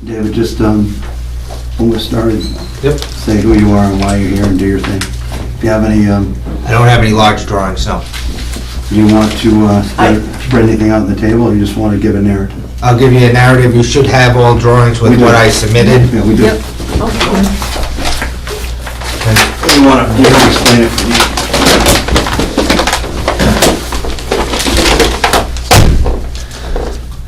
David, just when we started, Yep. say who you are and why you're here and do your thing. If you have any, I don't have any large drawings, no. do you want to spread anything out on the table, or you just want to give a narrative? I'll give you a narrative. You should have all drawings with We do. what I submitted. Yeah, we do. Yep. You want to explain it for me?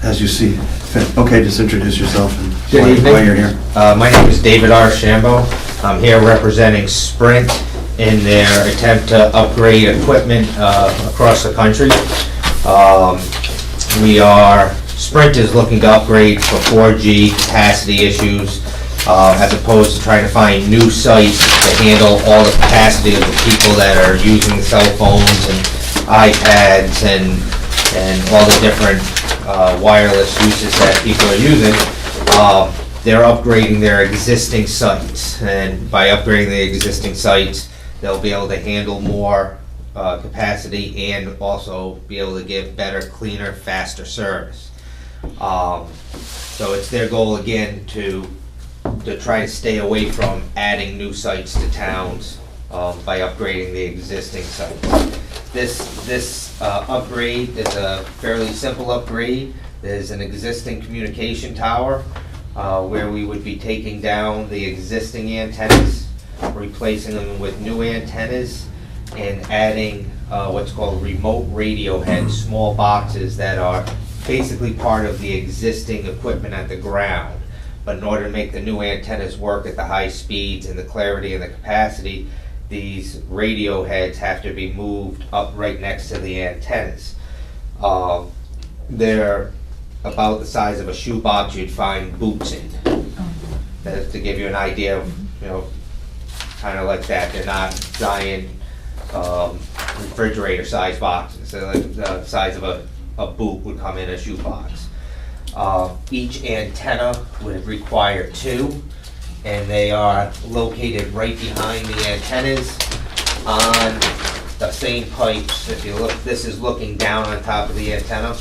As you see fit. Okay, just introduce yourself and Good evening. why you're here. My name is David R. Shambo. I'm here representing Sprint in their attempt to upgrade equipment across the country. Sprint is looking to upgrade for 4G capacity issues, as opposed to trying to find new sites to handle all the capacity of the people that are using cell phones and iPads and all the different wireless uses that people are using. They're upgrading their existing sites, and by upgrading the existing sites, they'll be able to handle more capacity and also be able to give better, cleaner, faster service. So it's their goal again to try to stay away from adding new sites to towns by upgrading the existing sites. This upgrade is a fairly simple upgrade. There's an existing communication tower where we would be taking down the existing antennas, replacing them with new antennas, and adding what's called remote radio heads, small boxes that are basically part of the existing equipment at the ground. But in order to make the new antennas work at the high speeds and the clarity and the capacity, these radio heads have to be moved up right next to the antennas. They're about the size of a shoebox you'd find boots in. That's to give you an idea of, kind of like that. They're not giant refrigerator-sized boxes. They're like the size of a boot would come in a shoebox. Each antenna would require two, and they are located right behind the antennas on the same pipes. If you look, this is looking down on top of the antenna.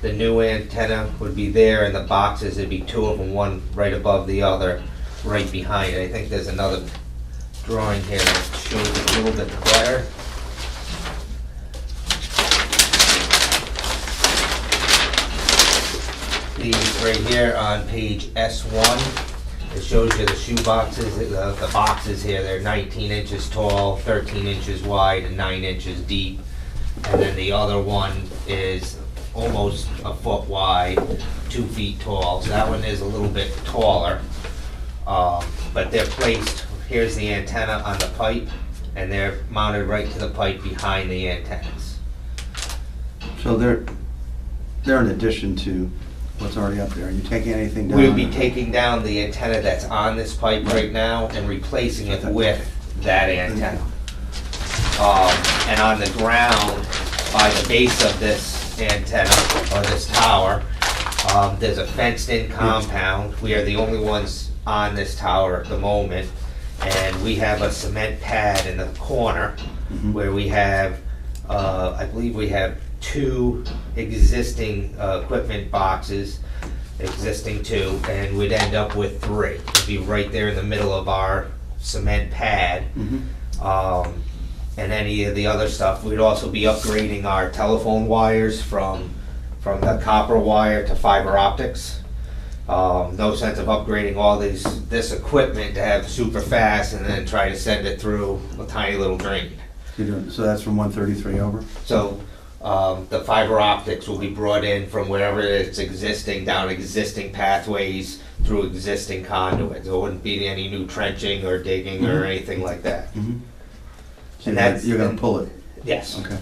The new antenna would be there, and the boxes, there'd be two of them, one right above the other, right behind it. I think there's another drawing here that shows it a little bit better. These right here on page S1. It shows you the shoe boxes, the boxes here. They're 19 inches tall, 13 inches wide, and 9 inches deep. And then the other one is almost a foot wide, 2 feet tall. So that one is a little bit taller. But they're placed, here's the antenna on the pipe, and they're mounted right to the pipe behind the antennas. So they're in addition to what's already up there. Are you taking anything down? We would be taking down the antenna that's on this pipe right now and replacing it with that antenna. And on the ground, by the base of this antenna, or this tower, there's a fenced-in compound. We are the only ones on this tower at the moment, and we have a cement pad in the corner where we have, I believe we have 2 existing equipment boxes, existing 2, and we'd end up with 3. It'd be right there in the middle of our cement pad. And any of the other stuff. We'd also be upgrading our telephone wires from the copper wire to fiber optics. No sense of upgrading all this equipment to have super fast and then try to send it through a tiny little drain. So that's from 133 over? So the fiber optics will be brought in from wherever it's existing, down existing pathways through existing conduits. There wouldn't be any new trenching or digging or anything like that. So And you're going to pull it? Yes. Okay.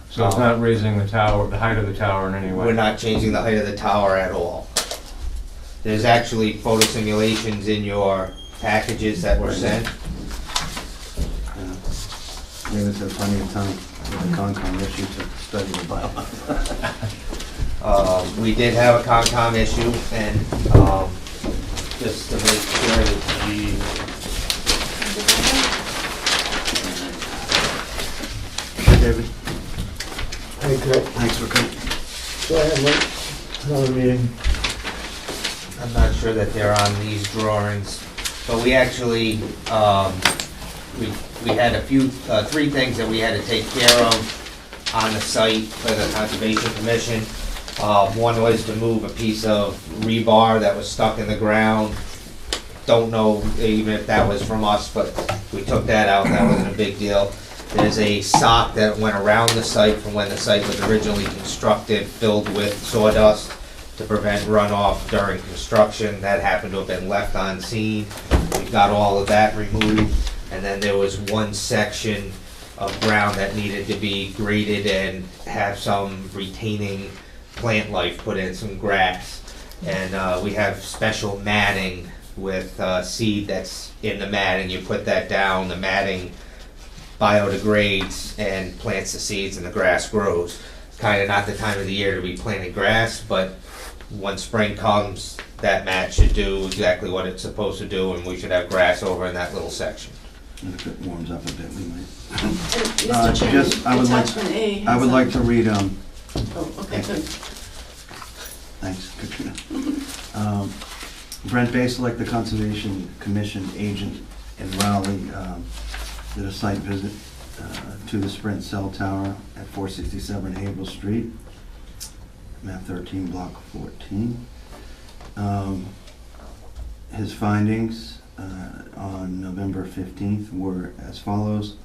So it's not raising the tower, the height of the tower in any way? We're not changing the height of the tower at all. There's actually photo simulations in your packages that were sent. David's had plenty of time with the Concom issue to study the bylaw. We did have a Concom issue, and just to make sure that David, Hey, Kurt. thanks for coming. So I have another meeting. I'm not sure that they're on these drawings, but we actually, we had a few, three things that we had to take care of on the site for the Conservation Commission. One was to move a piece of rebar that was stuck in the ground. Don't know even if that was from us, but we took that out, that wasn't a big deal. There's a sock that went around the site from when the site was originally constructed, filled with sawdust to prevent runoff during construction. That happened to have been left on scene. We got all of that removed, and then there was one section of ground that needed to be graded and have some retaining plant life put in, some grass. And we have special matting with seed that's in the matting. You put that down, the matting biodegrades and plants the seeds and the grass grows. It's kind of not the time of the year to be planting grass, but when spring comes, that mat should do exactly what it's supposed to do, and we should have grass over in that little section. And if it warms up a bit, we might. Mr. Chairman, just, I would like- attachment A has I would like to read, Oh, okay, good. thanks, Katrina. Brent Baselak, the Conservation Commission agent in Raleigh, did a site visit to the Sprint cell tower at 467 Haverhill Street, map 13, block 14. His findings on November 15th were as follows.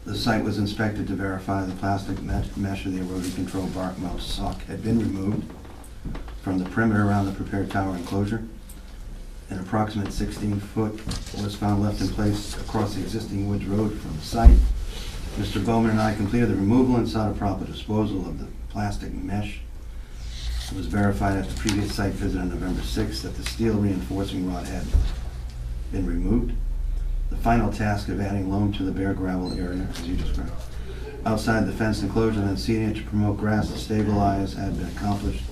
The site was inspected to verify the plastic mesh of the erosion control bark mulch sock had been removed from the perimeter around the prepared tower enclosure. An approximate 16-foot was found left in place across the existing Woods Road from the site. Mr. Bowman and I completed the removal and sought a proper disposal of the plastic mesh. It was verified at the previous site visit on November 6th that the steel reinforcing rod had been removed. The final task of adding loam to the bare gravel area, as you described, outside the fenced enclosure and seeding it to promote grass to stabilize had been accomplished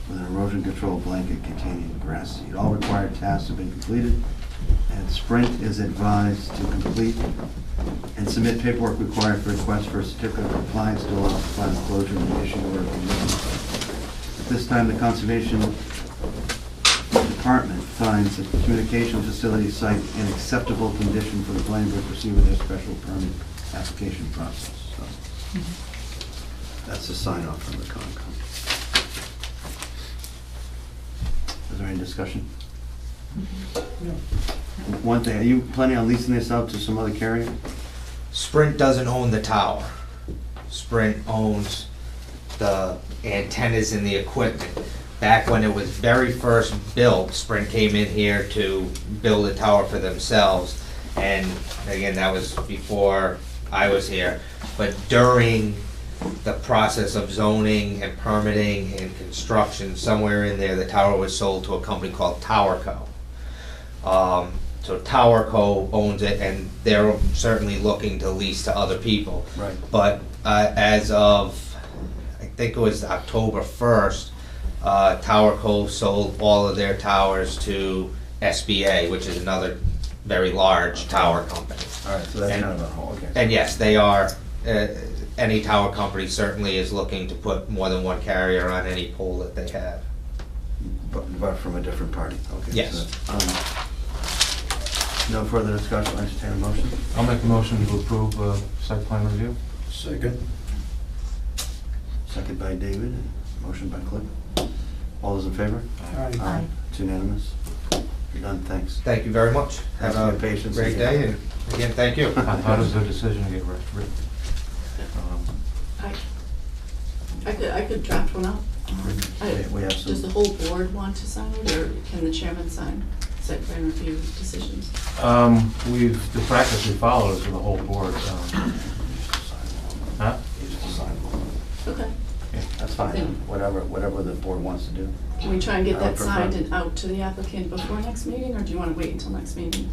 with an erosion control blanket containing grass seed. All required tasks have been completed, and Sprint is advised to complete and submit paperwork required for request for a certificate of compliance to allow for final closure and issue order permission. At this time, the Conservation Department finds the communication facility site in acceptable condition for the planning board to proceed with their special permit application process. So, that's a sign off from the Concom. Is there any discussion? One thing, are you planning on leasing this out to some other carrier? Sprint doesn't own the tower. Sprint owns the antennas and the equipment. Back when it was very first built, Sprint came in here to build a tower for themselves. And again, that was before I was here. But during the process of zoning and permitting and construction, somewhere in there, the tower was sold to a company called TowerCo. So TowerCo owns it, and they're certainly looking to lease to other people. Right. But as of, I think it was October 1st, TowerCo sold all of their towers to SBA, which is another very large tower company. All right, so that's And- kind of a whole, okay. And yes, they are, any tower company certainly is looking to put more than one carrier on any pole that they have. But from a different party, okay. Yes. So, no further discussion, I entertain a motion. I'll make a motion to approve site plan review. Second. Second by David, and motion by Cliff. All those in favor? Aye. It's unanimous. You're done, thanks. Thank you very much. Thanks Have for a your patience. great day, and again, thank you. How does the decision get written? I could draft one up. We have Does the some, whole board want to sign it, or can the chairman sign site plan review decisions? The practice we follow is for the whole board. Huh? Okay. that's fine, whatever the board wants to do. Can we try and get I would that signed prefer- and out to the applicant before next meeting, or do you want to wait until next meeting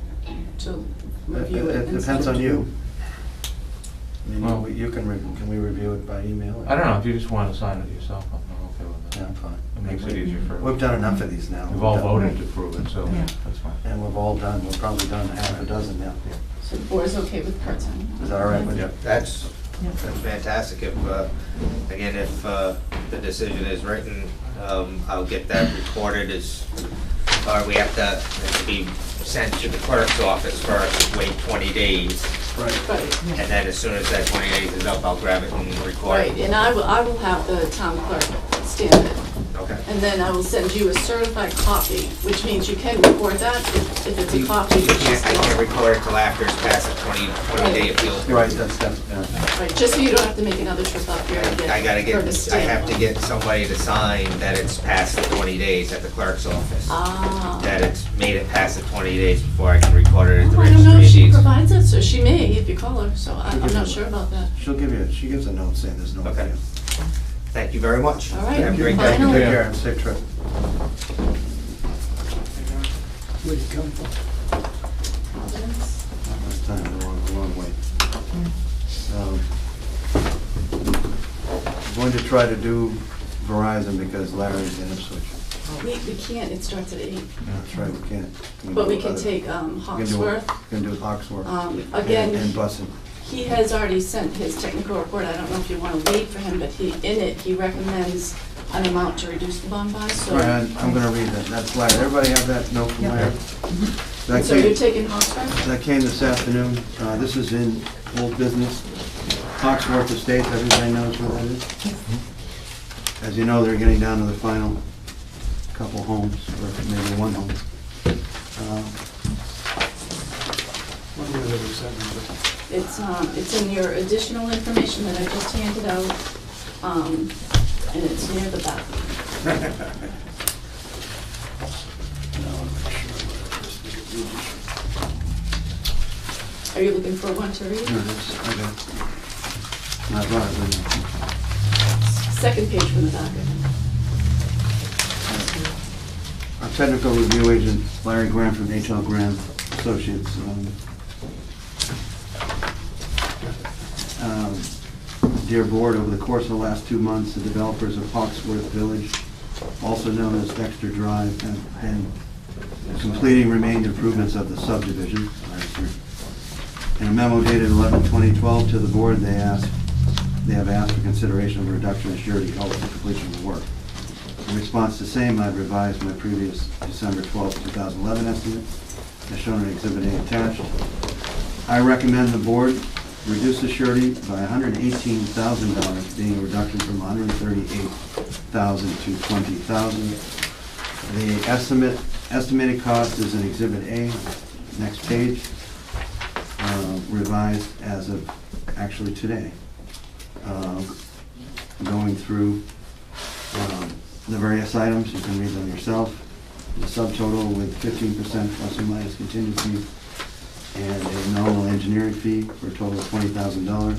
to review it? It and depends send on it? you. I Well- mean, can we review it by email? I don't know, if you just want to sign it yourself, I'm okay with Yeah, that. I'm fine. It makes it easier for, We've done enough of these now. we've all We've done- voted to approve it, so Yeah. that's fine. And we've all done, we've probably done half a dozen now. So the board is okay with part-time? Is that all right with you? That's fantastic. If, again, if the decision is written, I'll get that recorded as or we have to be sent to the clerk's office first, wait 20 days, Right, and then as soon as that 20 days is up, I'll grab it and record right, it. and I will have the town clerk stamp it. Okay. And then I will send you a certified copy, which means you can record that if it's a copy. You can't, I can't record it till after it's past the 20-day appeal period. Right, that's, Right, just so you don't have to make another trip up here and get I gotta her to get, I stamp have to one. get somebody to sign that it's past the 20 days at the clerk's office. Ah. That it's made it past the 20 days before I can record it at the I don't know if registry she of deeds. provides it, so she may if you call her, so I'm not sure about that. she'll give you, she gives a note saying there's no Okay. appeal. Thank you very much. All right, Have a great day. finally. Take care, and safe trip. Where'd you come from? Last time, the wrong way. I'm going to try to do Verizon because Larry's in Ipswich. We can't, it starts at 8, That's right, we can't. but we do can other- take we can do- Hawksworth. We can do Hawksworth. And Again, Busson. he has already sent his technical report, I don't know if you want to wait for him, but he recommends an amount to reduce the bond by, so. All right, I'm gonna read that, that's Larry. Everybody have that note from Larry? That So you're came, taking Hawksworth? that came this afternoon. This is in old business. Hawksworth Estates, everybody knows where that is? As you know, they're getting down to the final couple homes, or maybe one home. One where there was seven, It's in your additional information that I just handed out, and it's near the back. Are you looking for one to read? Here it is, I got it. I brought it with me. Second page from the back. Our technical review agent, Larry Graham from H.L. Graham Associates. Dear Board, over the course of the last 2 months, the developers of Hawksworth Village, also known as Dexter Drive, have been completing remaining improvements of the subdivision. In a memo dated 11/2012 to the Board, they have asked for consideration of a reduction in surety held for completion of the work. In response to same, I've revised my previous December 12, 2011 estimate, as shown in Exhibit A attached. I recommend the Board reduce the surety by $118,000, being a reduction from $138,000 to $20,000. The estimated cost is in Exhibit A, next page, revised as of actually today. Going through the various items, you can read them yourself. The subtotal with 15% plus or minus contingency and a nominal engineering fee for a total of $20,000.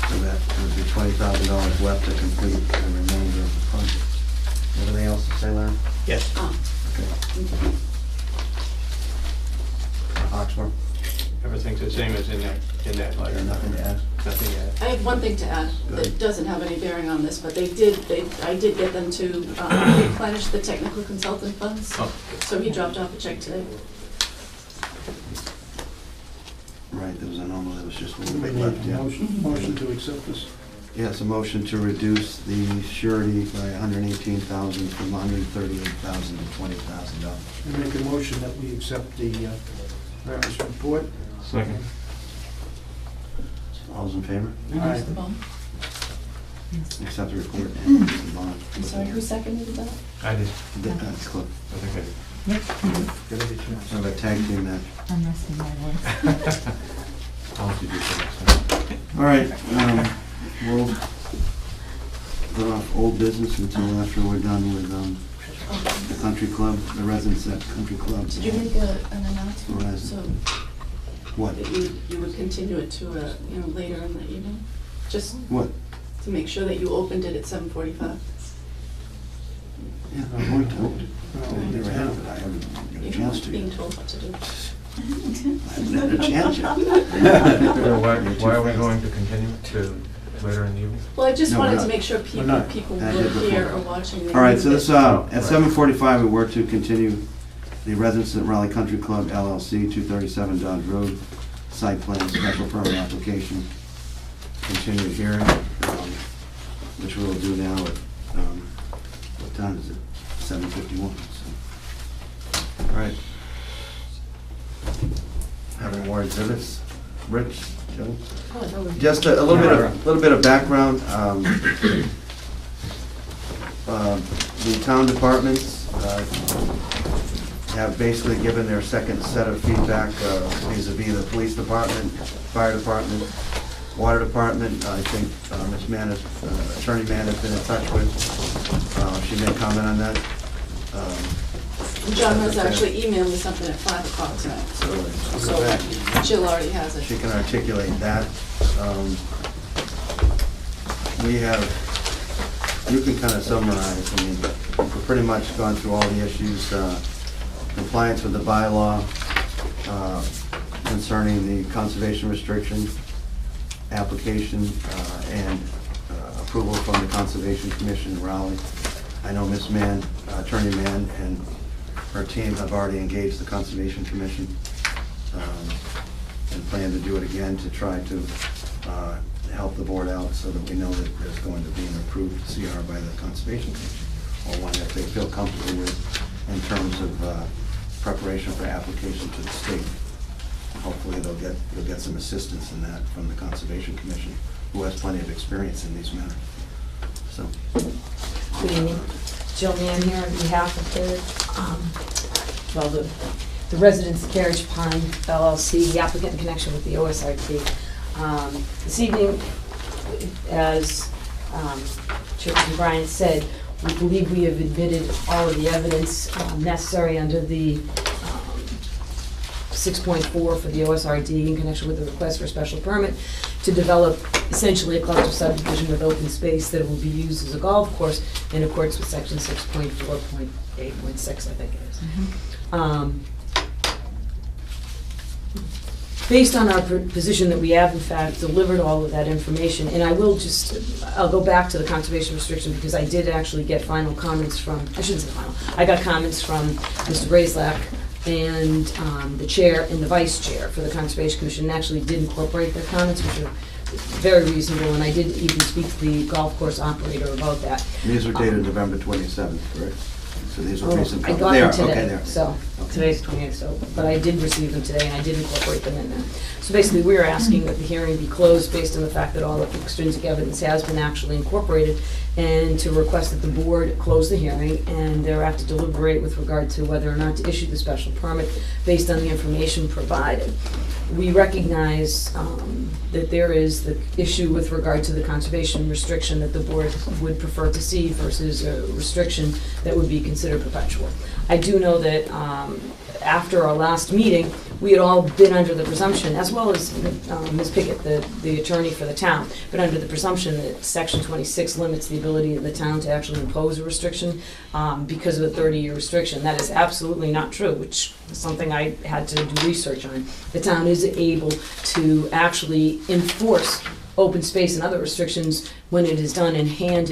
So that would be $20,000 left to complete the remainder of the project. Anything else to say, Larry? Yes. Oh, Okay. Oxford, Everything's the same as in that letter. nothing to add? Nothing to add. I have one thing to add that Good. doesn't have any bearing on this, but I did get them to replenish the technical consultant funds. Oh. So he dropped off a check today. Right, there was a normal, there was just a little we bit need left, a yeah. motion to accept this. Yes, a motion to reduce the surety by $118,000 from $138,000 to $20,000. I make a motion that we accept the Larry's report. Second. All's in favor? Aye. The bond? Accept the report and the bond. I'm sorry, who seconded that? I did. That's close. I think I did. Yep, Have a tag team match. I'm resting my voice. I'll have to do that. All right, we'll put off old business until after we're done with the country club, the residents at country club. Did you make an announcement? Verizon. So What? that you would continue it to, later in the evening? Just What? to make sure that you opened it at 7:45? Yeah, I'm going to. I never have, but I haven't had a You're chance not to. being told what to do. I haven't had a chance yet. So why are we going to continue it to later in the evening? Well, I just No, we're wanted to not. make sure We're not. people I were did before. here or watching. they All right, knew so this, that- at 7:45, we were to continue the Residents at Raleigh Country Club LLC, 237 Dodge Road, site plan, special permit application, continued hearing, which we'll do now at, what time is it? 7:51. So exhibits. Rich, Joe? Oh, that would- Just a little bit of background. The town departments have basically given their second set of feedback vis-à-vis the police department, fire department, water department. I think Ms. Mann, Attorney Mann has been in touch with. She made a comment on that. John has actually emailed me something at 5 o'clock tonight, so Jill already has it. She can articulate that. We have, you can kind of summarize, I mean, we've pretty much gone through all the issues, compliance with the bylaw concerning the conservation restriction application and approval from the Conservation Commission in Raleigh. I know Ms. Mann, Attorney Mann, and her team have already engaged the Conservation Commission and plan to do it again to try to help the board out so that we know that there's going to be an approved CR by the Conservation Commission, or one that they feel comfortable with in terms of preparation for application to the state. Hopefully you'll get some assistance in that from the Conservation Commission, who has plenty of experience in these matters. So, Good evening. Jill Mann here on behalf of the residents of Carriage Pond LLC, the applicant in connection with the OSRD. This evening, as Chairman Bryant said, we believe we have admitted all of the evidence necessary under the 6.4 for the OSRD in connection with the request for a special permit to develop essentially a cluster subdivision with open space that will be used as a golf course in accordance with section 6.4.8.6, I think it is. Based on our position that we have in fact delivered all of that information, and I'll go back to the conservation restriction because I did actually get final comments from, I shouldn't say final, I got comments from Mr. Brazlak and the chair and the vice chair for the Conservation Commission, and actually did incorporate their comments, which are very reasonable, and I did even speak to the golf course operator about that. these are dated November 27th, correct? So these are recent. I got They them are, okay, today, they are. so, Okay. today's 28th, so, but I did receive them today, and I did incorporate them in there. So basically, we are asking that the hearing be closed based on the fact that all the extrinsic evidence has been actually incorporated, and to request that the board close the hearing, and thereafter deliberate with regard to whether or not to issue the special permit based on the information provided. We recognize that there is the issue with regard to the conservation restriction that the board would prefer to see versus a restriction that would be considered perpetual. I do know that after our last meeting, we had all been under the presumption, as well as Ms. Pickett, the attorney for the town, but under the presumption that Section 26 limits the ability of the town to actually impose a restriction because of a 30-year restriction. That is absolutely not true, which is something I had to do research on. The town is able to actually enforce open space and other restrictions when it is done in hand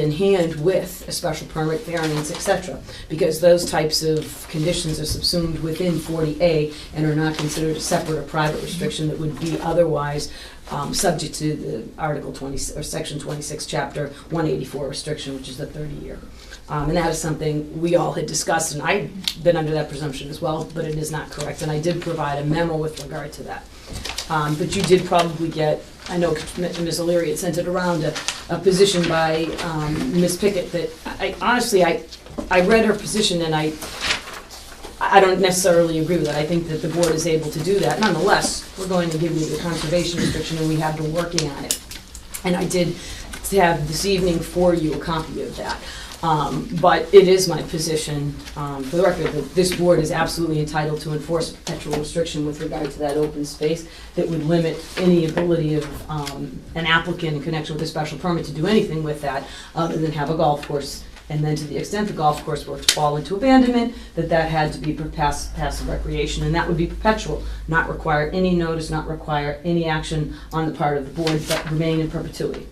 with a special permit, variance, etc. Because those types of conditions are subsumed within 40A and are not considered a separate or private restriction that would be otherwise subject to the Article 20 or Section 26, Chapter 184 restriction, which is the 30-year. And that is something we all had discussed, and I've been under that presumption as well, but it is not correct. And I did provide a memo with regard to that. But you did probably get, I know Ms. O'Leary had sent it around, a position by Ms. Pickett that I read her position, and I don't necessarily agree with it. I think that the board is able to do that. Nonetheless, we're going to give you the conservation restriction, and we have been working on it. And I did have this evening for you a copy of that. But it is my position, for the record, that this board is absolutely entitled to enforce a perpetual restriction with regard to that open space that would limit any ability of an applicant in connection with a special permit to do anything with that other than have a golf course. And then to the extent the golf course were to fall into abandonment, that had to be passive recreation, and that would be perpetual, not require any notice, not require any action on the part of the board, but remain in perpetuity.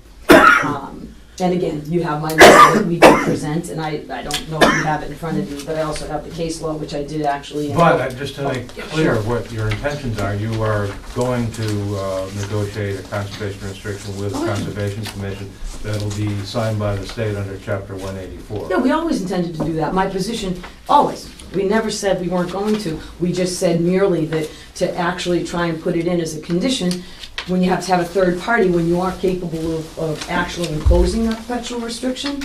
And again, you have my memo that we did present, and I don't know if you have it in front of you, but I also have the case law, which I did actually. But just to make yeah, clear sure. what your intentions are, you are going to negotiate a conservation restriction with the Oh, yeah. Conservation Commission that'll be signed by the state under Chapter 184. Yeah, we always intended to do that. My position, always. We never said we weren't going to. We just said merely that to actually try and put it in as a condition, when you have to have a third party, when you are capable of actually imposing a perpetual restriction,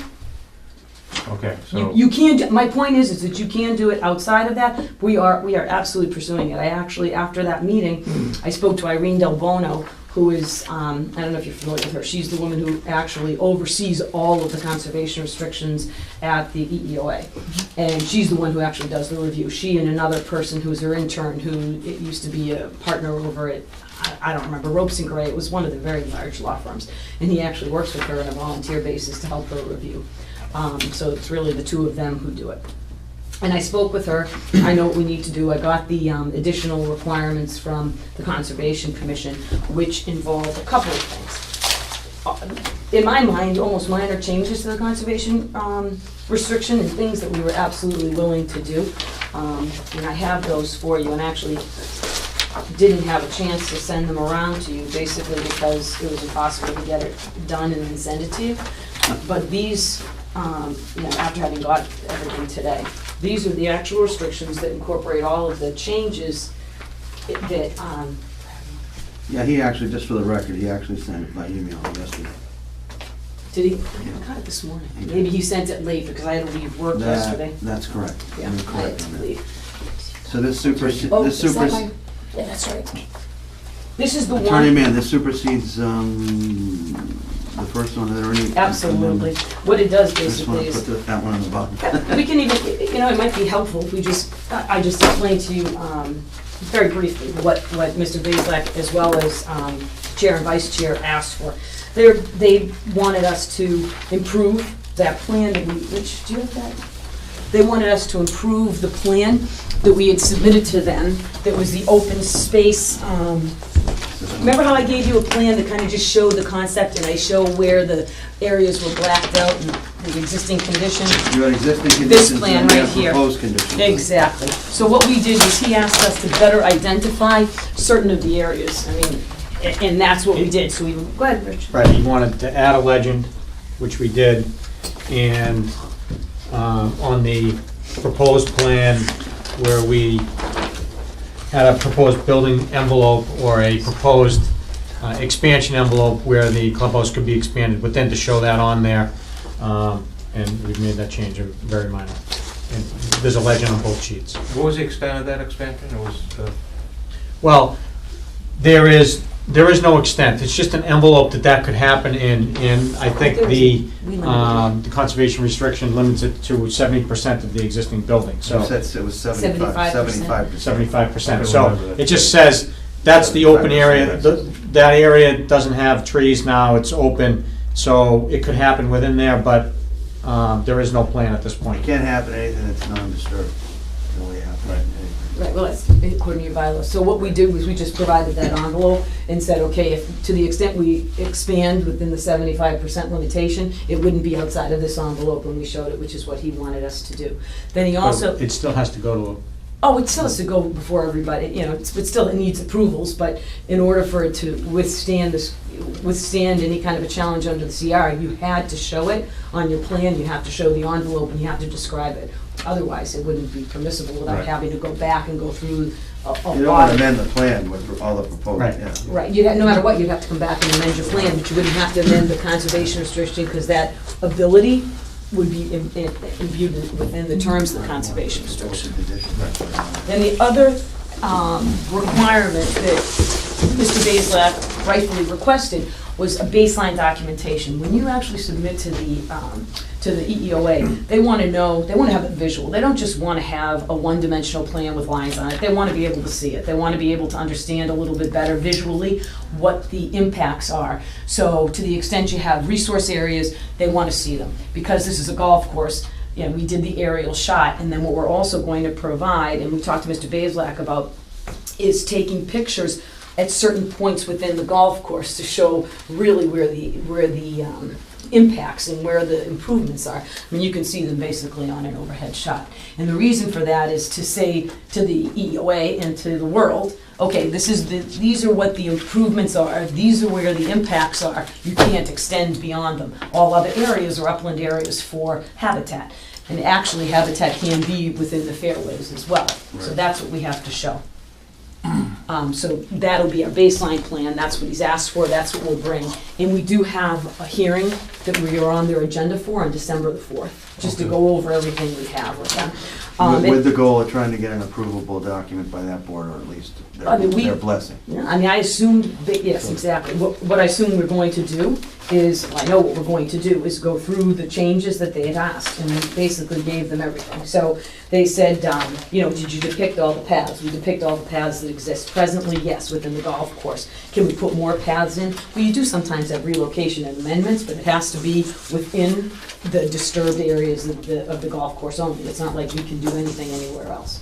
Okay, so, you can, my point is that you can do it outside of that. We are absolutely pursuing it. I actually, after that meeting, I spoke to Irene Del Bono, who is, I don't know if you're familiar with her, she's the woman who actually oversees all of the conservation restrictions at the EEOA. And she's the one who actually does the review. She and another person who's her intern, who it used to be a partner over at, I don't remember, Ropes and Gray. It was one of the very large law firms. And he actually works with her on a volunteer basis to help her review. So it's really the two of them who do it. And I spoke with her, I know what we need to do, I got the additional requirements from the Conservation Commission, which involve a couple of things. In my mind, almost minor changes to the conservation restriction and things that we were absolutely willing to do. And I have those for you, and actually didn't have a chance to send them around to you, basically because it was impossible to get it done and then send it to you. But these, after having got everything today, these are the actual restrictions that incorporate all of the changes that, Yeah, he actually, just for the record, he actually sent it by email yesterday. did he? I got it this morning. Maybe he sent it late because I had to leave work yesterday. That's correct. Yeah, You're I had correct to on that. leave. So this supersedes, Oh, this is that supersedes, my- yeah, that's right. This is the Attorney one, Mann, this supersedes, the first one, are there any? absolutely. What it does I just want basically to is, put that one on the bottom. we can even, it might be helpful if we just, I just explained to you very briefly what Mr. Bazelak as well as Chair and Vice Chair asked for. They wanted us to improve that plan that we, which, do you have that? They wanted us to improve the plan that we had submitted to them, that was the open space, remember how I gave you a plan that kind of just showed the concept, and I show where the areas were blacked out and the existing conditions? You had existing conditions. plan and we right have here. Proposed conditions. Exactly. So what we did was he asked us to better identify certain of the areas. I mean, and that's what we did. So we, go ahead, Rich. Right, he wanted to add a legend, which we did, and on the proposed plan where we had a proposed building envelope or a proposed expansion envelope where the clubhouse could be expanded, but then to show that on there, and we've made that change, very minor. And there's a legend on both sheets. what was the extent of that expansion? It was, Well, there is no extent, it's just an envelope that could happen in, I think the conservation restriction limits it to 70% of the existing building, so. It said it was 75%. 75%, I so remember that. it just says, that's the open 75%, area, that area doesn't have trees now, it's open, so it could happen within there, but there is no plan at this It point. can't happen anything that's non-disturbed. Can only happen. Right. Right, well, that's according to your bylaws. So what we did was we just provided that envelope and said, okay, if, to the extent we expand within the 75% limitation, it wouldn't be outside of this envelope, and we showed it, which is what he wanted us to do. Then he also. But it still has to go to Oh, it still has to go before everybody, but still it needs approvals, but in order for it to withstand any kind of a challenge under the CR, you had to show it on your plan, you have to show the envelope, and you have to describe it. Otherwise, it wouldn't be permissible without Right. having to go back and go through a You don't want lot to of. amend the plan with all the proposed, Right. yeah. Right, no matter what, you'd have to come back and amend your plan, but you wouldn't have to amend the conservation restriction, because that ability would be imbued within the terms of the conservation restriction. Then the other requirement that Mr. Bazelak rightfully requested was a baseline documentation. When you actually submit to the EEOA, they want to know, they want to have it visual. They don't just want to have a one-dimensional plan with lines on it. They want to be able to see it. They want to be able to understand a little bit better visually what the impacts are. So to the extent you have resource areas, they want to see them. Because this is a golf course, we did the aerial shot, and then what we're also going to provide, and we talked to Mr. Bazelak about, is taking pictures at certain points within the golf course to show really where the impacts and where the improvements are. I mean, you can see them basically on an overhead shot. And the reason for that is to say to the EOA and to the world, okay, these are what the improvements are, these are where the impacts are, you can't extend beyond them. All other areas are upland areas for habitat. And actually, habitat can be within the fairways as well. So Right. that's what we have to show. So that'll be our baseline plan, that's what he's asked for, that's what we'll bring. And we do have a hearing that we are on their agenda for on December the 4th, just to Okay. go over everything we have with them. With the goal of trying to get an approvable document by that board, or at least I mean, their blessing. Yeah, I mean, I assumed, that yes, exactly. What I assumed we're going to do is, well, I know what we're going to do, is go through the changes that they had asked, and we basically gave them everything. So they said, you know, did you depict all the paths? We depict all the paths that exist presently, yes, within the golf course. Can we put more paths in? Well, you do sometimes have relocation and amendments, but it has to be within the disturbed areas of the golf course only. It's not like we can do anything anywhere else.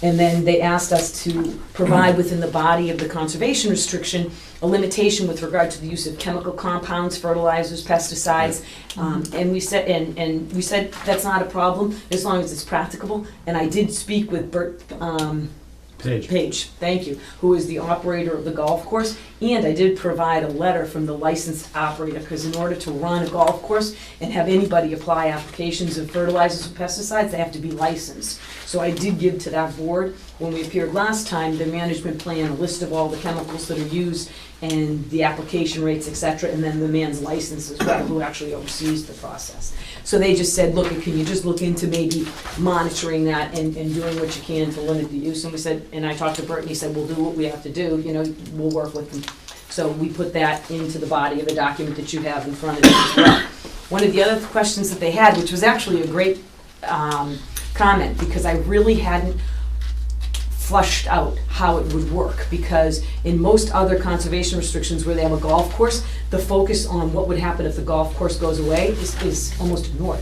And then they asked us to provide within the body of the conservation restriction a limitation with regard to the use of chemical compounds, fertilizers, pesticides. And we said, and we said that's not a problem as long as it's practicable. And I did speak with Bert Page, thank you, who is the operator of the golf course. And I did provide a letter from the licensed operator, because in order to run a golf course and have anybody apply applications of fertilizers and pesticides, they have to be licensed. So I did give to that board, when we appeared last time, the management plan, a list of all the chemicals that are used and the application rates, et cetera, and then the man's license as well, who actually oversees the process. So they just said, look, can you just look into maybe monitoring that and doing what you can to limit the use? And we said, and I talked to Bert, and he said, we'll do what we have to do, you know, we'll work with them. So we put that into the body of a document that you have in front of you as well. One of the other questions that they had, which was actually a great comment, because I really hadn't flushed out how it would work, because in most other conservation restrictions where they have a golf course, the focus on what would happen if the golf course goes away is almost ignored.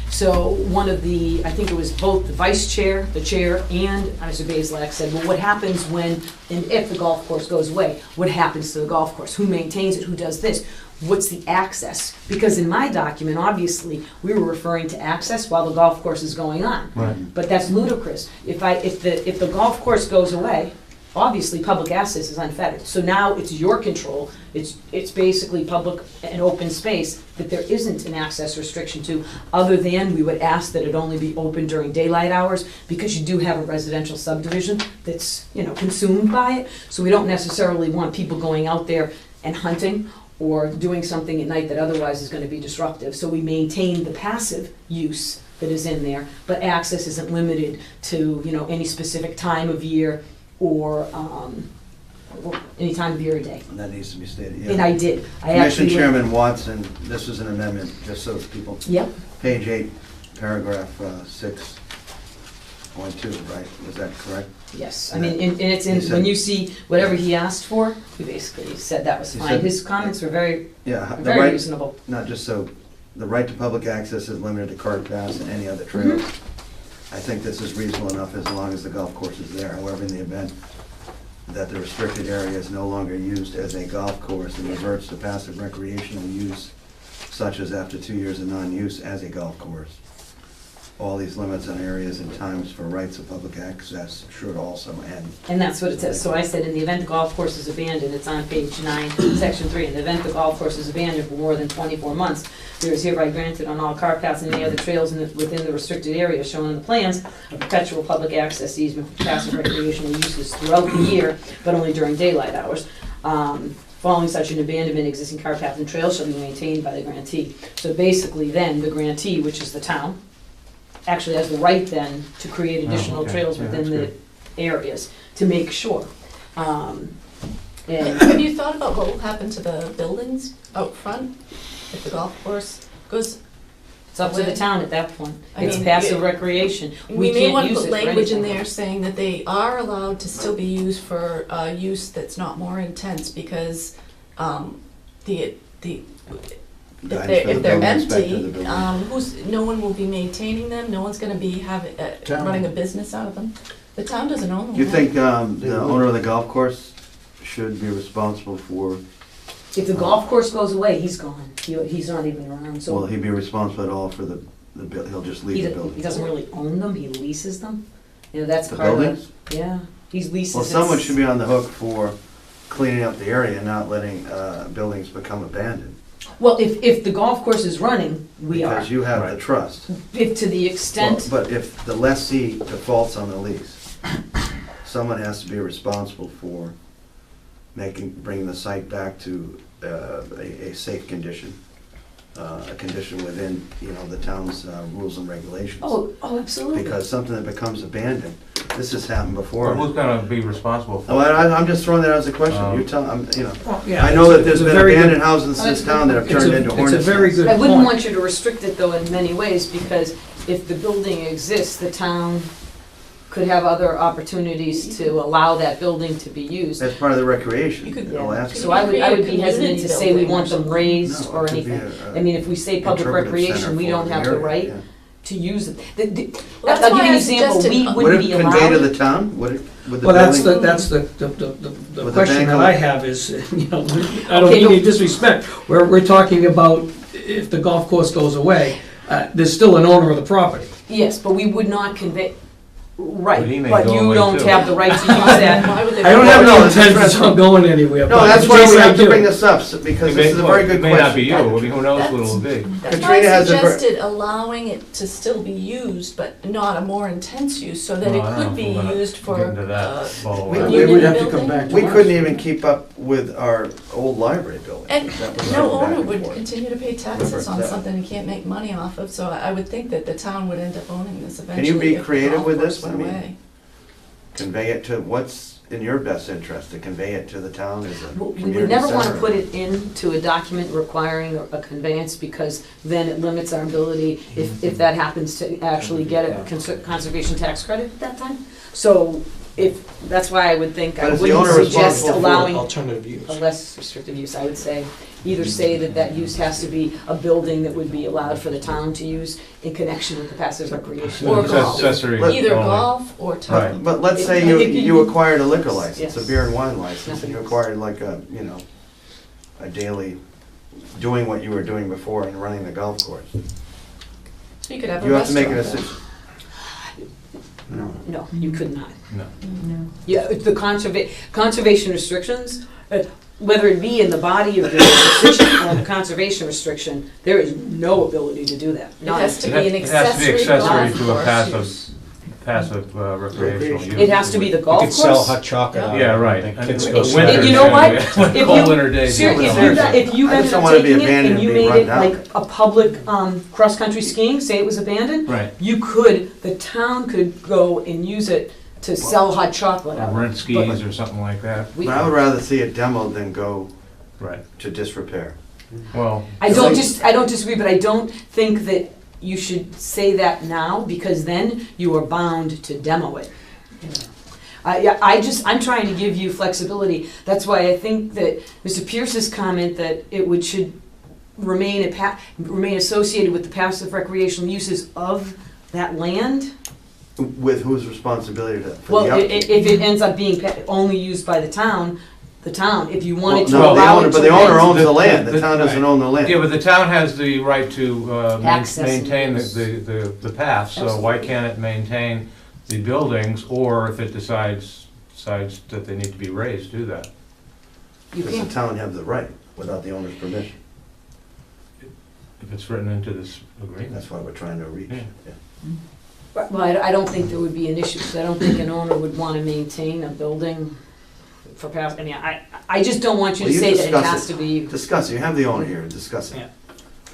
So one of the, I think it was both the vice chair, the chair, and Mr. Bazelak said, well, what happens when and if the golf course goes away? What happens to the golf course? Who maintains it? Who does this? What's the access? Because in my document, obviously, we were referring to access while the golf course is going on. Right. But that's ludicrous. If the golf course goes away, obviously, public access is unfettered. So now it's your control. It's basically public and open space that there isn't an access restriction to, other than we would ask that it only be open during daylight hours, because you do have a residential subdivision that's, you know, consumed by it. So we don't necessarily want people going out there and hunting or doing something at night that otherwise is going to be disruptive. So we maintain the passive use that is in there, but access isn't limited to, you know, any specific time of year or any time of year or day. And that needs to be stated, yeah. And I did. I Commission actually. Chairman Watson, this is an amendment, just so people, Yep, page 8, paragraph 6.2, right? Is that correct? yes. I mean, and it's in, when you see whatever he asked for, we basically said that was He fine. said- His comments were very, Yeah, the very right, reasonable. not just so, the right to public access is limited to cart paths and any other trails. I think this is reasonable enough as long as the golf course is there. However, in the event that the restricted area is no longer used as a golf course and reverts to passive recreational use, such as after 2 years of non-use as a golf course, all these limits on areas and times for rights of public access should also end. And that's what it says. So I said, in the event the golf course is abandoned, it's on page 9, section 3. In the event the golf course is abandoned for more than 24 months, there is hereby granted on all cart paths and any other trails within the restricted area shown on the plans a perpetual public access easement for passive recreational uses throughout the year, but only during daylight hours. Following such an abandonment, existing cart paths and trails shall be maintained by the grantee. So basically then, the grantee, which is the town, actually has the right then to create additional okay. trails Yeah, within that's the areas to make sure. And Have you thought about what will happen to the buildings out front if the golf course goes? it's up to the town at that point. I It's mean, passive recreation. We may can't want to use put it for language in anything. there saying that they are allowed to still be used for use that's not more intense, because Guidance if for the they're building inspector of empty, the building. no one will be maintaining them, no one's gonna be running a business out of them. The town doesn't own them. Do you think They the would. owner of the golf course should be responsible for, If the golf course goes away, he's gone. He's not even around, Will so he be responsible at all for he'll just leave the he building? doesn't really own them, he leases them. You know, that's The part of buildings? Yeah, he leases. Well, someone should be on the hook for cleaning up the area and not letting buildings become abandoned. Well, if the golf course is running, we are. Because you have the Right. If trust. to the Well, extent, but if the lessee defaults on the lease, someone has to be responsible for bringing the site back to a safe condition, a condition within, the town's rules and regulations. oh, absolutely. Because something that becomes abandoned, this has happened Well, before. who's gonna be responsible for Oh, it? I'm just throwing that out as a question. Um, You tell, Well, yeah, I know that there's it's a been very good- abandoned houses in this town that have turned into hornets. It's a very nests. good I wouldn't point. want you to restrict it though in many ways, because if the building exists, the town could have other opportunities to allow that building to be used. That's part of the recreation. You could- They'll ask So us. I would be hesitant to say we want them raised No, or it could be anything. a- I mean, if we say public interpretive recreation, center we for don't the have the area, right yeah. to use it. Well, that's I'll give you why an I example, suggested- we Would wouldn't it be convey to allowed. the town? Would the Well, that's building? the With the question bank that on- I have is, I don't Okay, mean no. any disrespect, we're talking about if the golf course goes away, there's still an owner of the property. Yes, but we would not convey, But he right, may but go you away don't too. have the right to use that. Why would they? I don't No, have no, any it's intentions interesting. of going anywhere, No, but that's in why case we I have to do. bring this up, because this is a very good It may question. not be you, who knows what it'll be. That's why Katrina I has a ver- suggested allowing it to still be used, but not a more intense use, so that Well, it I don't could know be if we're gonna used for, get into that ball we- wire. we They would have to building. come back to We us. couldn't even keep up with our old library building. And That was no going back owner and would forth. continue to pay taxes on That- something he can't make money off of, so I would think that the town would end up owning this you eventually. be if the creative golf with course this? went I mean, away. Convey it to, what's in your best interest, to convey it to the town as a We community would never want to center? put it into a document requiring a conveyance, because then it limits our ability, if that happens, to actually get a conservation tax credit at that time. So that's why I would think, I But is the wouldn't owner suggest responsible for allowing Alternative use. a less restrictive use. I would say, either say that that use has to be a building that would be allowed for the town to use in connection with the passive recreation. Or It's golf. accessory Either only. golf or Right. town. But let's say It- you acquired a liquor license, a Yes. beer and wine license, and you acquired like a daily, doing what you were doing before and running the golf course. So you could have a You have to make a restaurant decision. there. No, you could not. No. Yeah, the conservation restrictions, whether it be in the body of the decision or the conservation restriction, there is no ability to do that. It Not- has to It be has an it has to be accessory accessory golf to a course passive, use. recreational use. It has to be the You golf could sell course. hot chocolate out of it. Yeah, right. The And kids it- go winter swimming. You know what? days, yeah. If Cold you- winter days. Seriously, yeah. if you I just ended don't up wanna be taking it abandoned and you and be made run it down. like a public cross-country skiing, say it was abandoned, Right. you could, the town could go and use it to sell hot chocolate Or out of it. rent skis or something like that. We- I would rather see it demoed than go Right. to disrepair. Well, I don't disagree, but I don't think that you should say that now, because then you are bound to demo it. I'm trying to give you flexibility. That's why I think that Mr. Pierce's comment that it should remain associated with the passive recreational uses of that land. With whose responsibility for Well, the upkeep? if it ends up being only used by the town, if you wanted to No, the allow owner, it but to the owner rent- owns the The- land, the the- town doesn't own the land. yeah, but the town has the right to Access and maintain use. the path, so why can't it maintain the buildings, or if it decides that they need to be raised, do that? You Does the can't. town have the right without the owner's permission? If it's written into this agreement. That's why we're trying to reach. Yeah. Yeah. Well, I don't think there would be an issue, because I don't think an owner would want to maintain a building for past, I just don't want you to Well, you say that it discuss has it. to be. Discuss it, you have the owner here, discuss it. Yeah.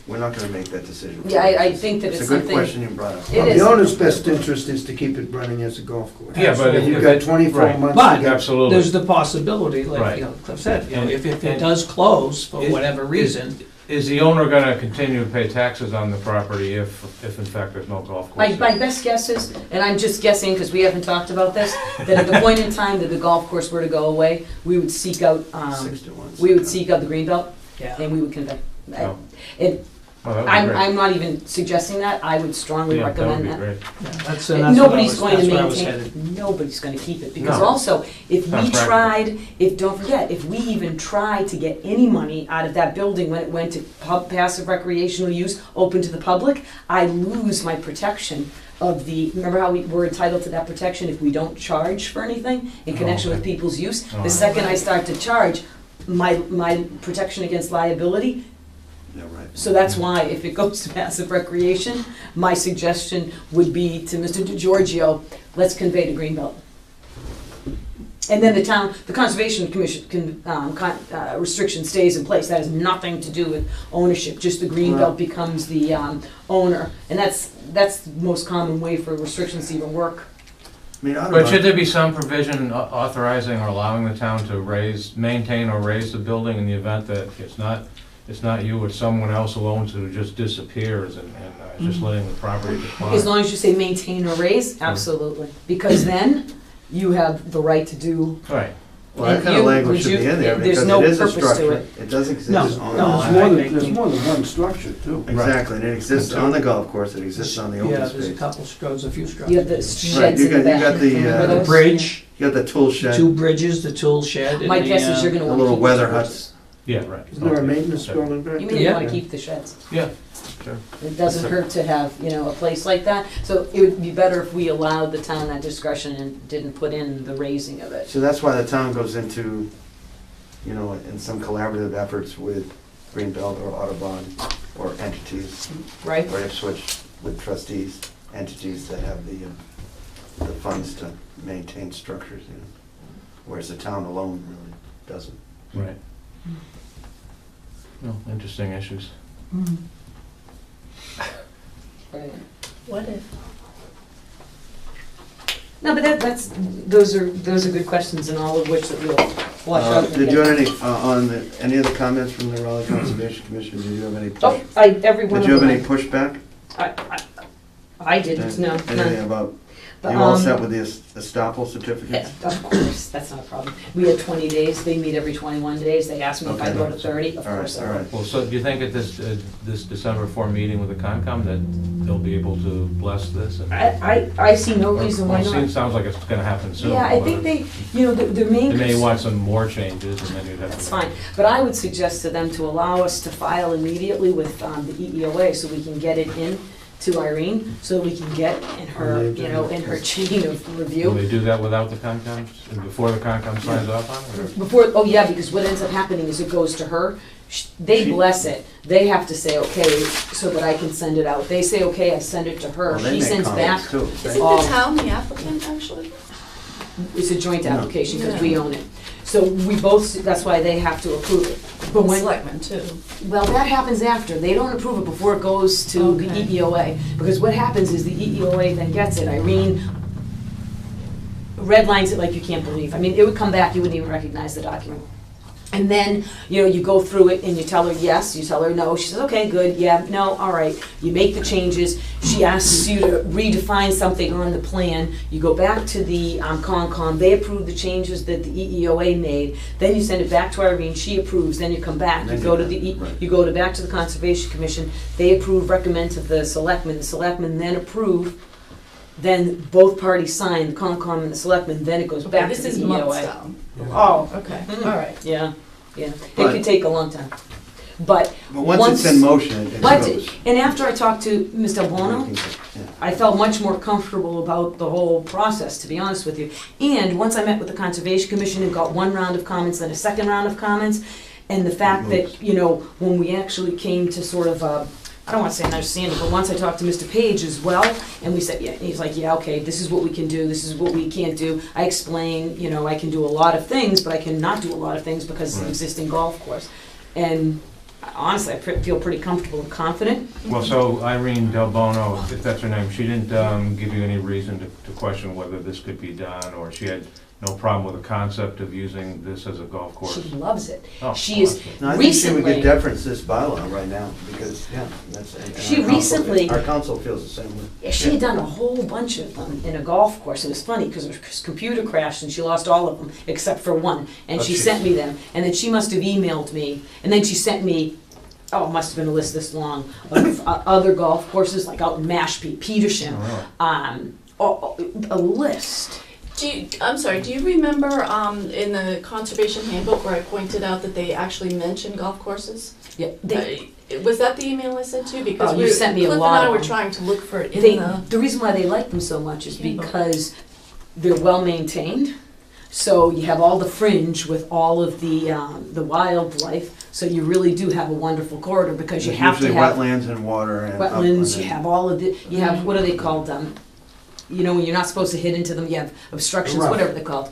We're not gonna make that decision. Yeah, I think that it's It's a good something. question you brought up. It Well, is. the owner's best interest is to keep it running as a golf course. Yeah, but And if you've got it- 24 right. months But to get. Absolutely. There's the possibility, like, Right. Cliff said, And- if it and- does close for Is- whatever reason, Is the owner gonna continue to pay taxes on the property if in fact there's no golf course? My best guess is, and I'm just guessing because we haven't talked about this, that at the point in time that the golf course were to go away, we would seek out, 6 to 1. the greenbelt yeah. and we would convey. Oh. And Well, that would be I'm, great. I'm not even suggesting that, I would strongly Yeah, that would recommend be that. great. That's Nobody's going to that's where I was maintain, headed. nobody's gonna keep it, because No. also, if Not we practical. tried, don't forget, if we even tried to get any money out of that building when it went to passive recreational use, open to the public, I lose my protection of remember how we were entitled to that protection if we don't charge for anything in Oh, connection with okay. people's use? Oh. The second I start to charge, my protection against liability. Yeah, right. So that's why, if it goes to passive recreation, my suggestion would be to Mr. DeGiorgio, let's convey to Greenbelt. And then the Conservation Commission restriction stays in place. That has nothing to do with ownership, just the Greenbelt becomes the owner. And that's the most common way for restrictions to even work. I mean, But should there be some provision authorizing or allowing the town to maintain or raise the building in the event that it's not you, it's someone else who owns it who just disappears and just letting the property decline? As long as you say maintain or raise, absolutely. Because then you have the right to do, Right. Well, that And kind of you- language would should be you- in there there's because no it is a purpose to structure. it. It does exist No, on. no, There's more than one structure, too. Exactly, and it exists on the golf course, it exists on the Yeah, open there's a space. couple structures, a few structures. you have the Right, sheds you in the got back. the, Remember The those? bridge, You got the tool shed, two bridges, the tool shed, and My guess is you're the, gonna the wanna keep. little the weather sheds. huts. Yeah, right. Isn't there a Okay. maintenance Okay. building back You there? may Yeah. wanna keep the sheds. Yeah, sure. It doesn't hurt to have, a place like that. So it would be better if we allowed the town that discretion and didn't put in the raising of it. So that's why the town goes into, in some collaborative efforts with Greenbelt or Audubon or entities, Right? or Ipswich with trustees, entities that have the funds to maintain structures, whereas the town alone really doesn't. Right. Well, interesting issues. Right. What if? No, but those are good questions, and all of which that we'll flush out. and Did get- you have any other comments from the Raleigh Conservation Commission? Did you have any Oh, push? every one Did of you have them. any pushback? I didn't, no, Anything none. about, But, you all set with the estoppel certificates? Yeah, of course, that's not a problem. We had 20 days, they meet every 21 days, they asked me if I'd go to 30, of All course right, I all would. right. Well, so do you think at this December 4 meeting with the Concom that they'll be able to bless this? and- I see no reason why Well, it not. sounds like it's gonna happen soon. Yeah, I but think their main. They may concern- want some more changes and then you'd have to. That's fine, but I would suggest to them to allow us to file immediately with the EEOA so we can get it in to Irene, so we can get in her, On the agenda. in her chain of Will review. they do that without the Concom, before the Concom signs off on it? or- Before, yeah, because what ends up happening is it goes to her, they bless it, they have to say okay, so that I can send it out. They say okay, I send it to her, Well, they she make sends comments back. too. Isn't Oh. the town the applicant, actually? It's a joint No. application because Yeah. we own it. So we both, that's why they have to approve it. But when, Selectmen, too. well, that happens after. They don't approve it before it goes to the Okay. EEOA. Because what happens is the EEOA then gets it. Irene redlines it like you can't believe. I mean, it would come back, you wouldn't even recognize the document. And then, you go through it and you tell her yes, you tell her no. She says, okay, good, yeah, no, all right. You make the changes. She asks you to redefine something on the plan. You go back to the Concom, they approve the changes that the EEOA made. Then you send it back to Irene, she approves, then you come back, you Then go you- to the, right. you go back to the Conservation Commission, they approve, recommend to the selectmen then approve, then both parties sign, the Concom and the selectmen, then it goes Okay, back to this the is EEOA. months down. Oh, Okay, Mm. all right. yeah, it But- could take a long time. But But once it's in motion, it once goes. and after I talked to Ms. Del Bono, Yeah. I felt much more comfortable about the whole process, to be honest with you. And once I met with the Conservation Commission and got one round of comments, then a second round of comments, and the fact that, when we actually came to sort of, I don't want to say an understanding, but once I talked to Mr. Page as well, and we said, yeah, and he's like, yeah, okay, this is what we can do, this is what we can't do. I explained, I can do a lot of things, but I cannot do a lot of things because it's an Right. existing golf course. And honestly, I feel pretty comfortable and confident. Well, so Irene Del Bono, if that's her name, she didn't give you any reason to question whether this could be done, or she had no problem with the concept of using this as a golf course? She loves it. Oh, She well, is, that's good. No, I think she would Recently- give deference to this bylaw right now, because, that's. and She our council- recently- Our council feels the same way. Yeah, she had done a whole bunch of them in a golf course. It was funny because her computer crashed and she lost all of them except for one. And Oh, she jeez. sent me them. And then she must have emailed me. And then she sent me oh, it must have been a list this long, of other golf courses, like out in Mashpee, Petersham, a list. I'm sorry, do you remember in the conservation handbook where I pointed out that they actually mentioned golf courses? Yeah, Was that the email I sent you? Because Oh, you sent me a Cliff lot and I of were them. trying to look for it in the reason why they like them so much is Handbook. because they're well-maintained. So you have all the fringe with all of the wildlife, so you really do have a wonderful corridor, because you There's have to usually have wetlands and water and. wetlands, upland you have all of the, you have, what are they called, you know, when you're not supposed to hit into them, you have obstructions, The rough. whatever they're called.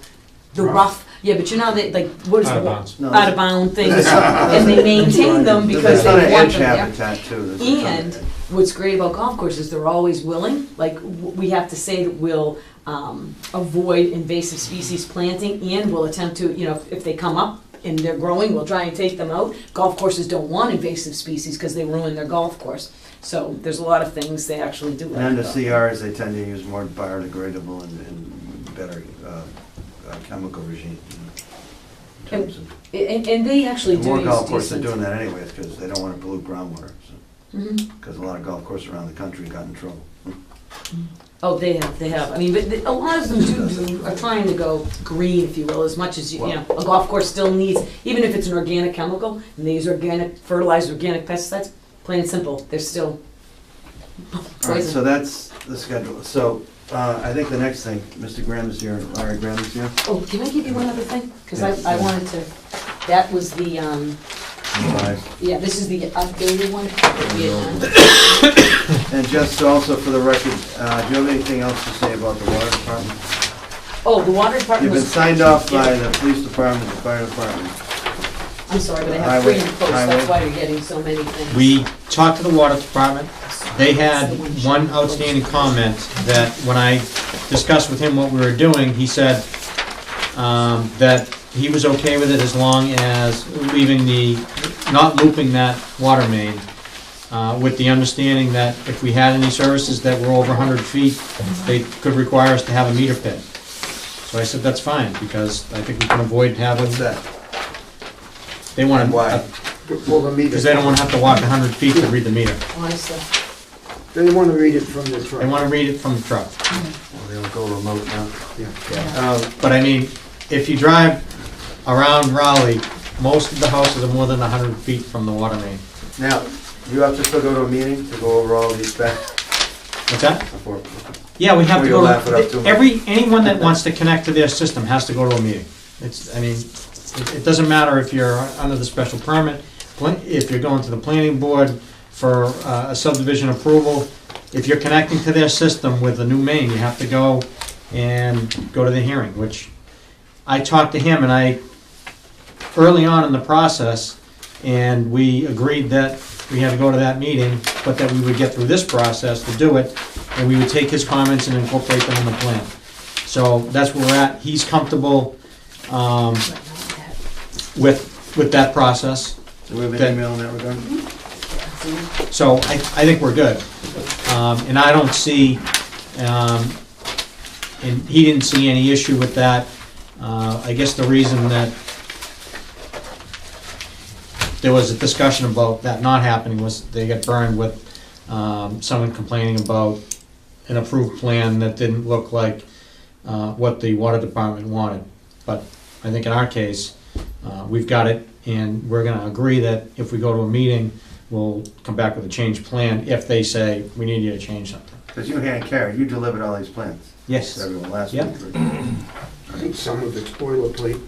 The Rough. rough, yeah, but you know, they, like, what is Out of the, bounds. No, out of bound things, and they maintain them because There's they a ton of want edge them there. habitat too. There's a ton of And edge. what's great about golf courses, they're always willing, like, we have to say that we'll avoid invasive species planting, and we'll attempt to, you know, if they come up and they're growing, we'll try and take them out. Golf courses don't want invasive species because they ruin their golf course. So there's a lot of things they actually do. And the like. CRs, they tend to use more biodegradable and better chemical regime. You know, in terms of- And they actually The do more use golf courses are decent. doing that anyways, because they don't want to pollute groundwater. Mhm. Because a lot of golf courses around the country got in trouble. Oh, they have. I mean, but a lot of them are trying to go green, if you will, as much as, you know, a golf course still needs, even if it's an organic chemical, and they use organic fertilizer, organic pesticides, plain and simple, they're still All right, poison. so that's the schedule. So I think the next thing, Mr. Graham is here, Larry Graham is here. Oh, can I give you one other thing? Because Yes. I wanted to, that was the, Bye. yeah, this is the updated one that we had done. And just also for the record, do you have anything else to say about the water department? Oh, the water department You've been was, signed off by the police department, the fire department. I'm sorry, but I have three in post, Highway. that's why you're getting so many things. We talked to the water department. They had one outstanding comment that when I discussed with him what we were doing, he said that he was okay with it as long as leaving not looping that water main, with the understanding that if we had any services that were over 100 feet, they could require us to have a meter pit. So I said, that's fine, because I think we can avoid having, What's that? they want Why? to, Well, the meter. because they don't want to have to walk 100 feet to read the meter. Oh, I see. They want to read it from the They truck. want to read it from the truck. They'll go remote now. But I mean, if you drive around Raleigh, most of the houses are more than 100 feet from the water main. Now, you have to still go to a meeting to go over all these specs What's that? before. Yeah, we have to Before you laugh it up go, too much. anyone that wants to connect to their system has to go to a meeting. I mean, it doesn't matter if you're under the special permit, if you're going to the planning board for a subdivision approval. If you're connecting to their system with a new main, you have to go to the hearing, which I talked to him early on in the process, and we agreed that we had to go to that meeting, but that we would get through this process to do it, and we would take his comments and incorporate them in the plan. So that's where we're at. He's comfortable with that process. So we have That- an email in that regard? So I think we're good. And I don't see, and he didn't see any issue with that. I guess the reason that there was a discussion about that not happening was they got burned with someone complaining about an approved plan that didn't look like what the water department wanted. But I think in our case, we've got it, and we're gonna agree that if we go to a meeting, we'll come back with a changed plan if they say, we need you to change something. Because you hand carried, you delivered all these plans Yes. to everyone last Yeah. week. I think some of it's boilerplate.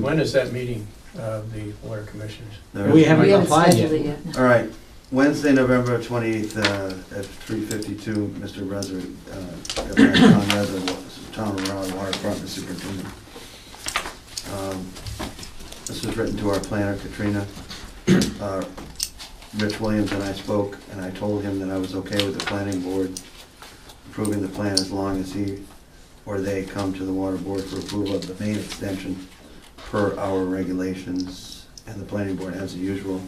When is that meeting of the water commissioners? We haven't We haven't applied scheduled yet. it yet. All right, Wednesday, November 28th, at 3:52, Mr. Rezer, Tom Rezer, Town of Raleigh Water Department Superintendent. This was written to our planner, Katrina. Rich Williams and I spoke, and I told him that I was okay with the planning board approving the plan as long as he or they come to the water board for approval of the main extension per our regulations, and the planning board has the usual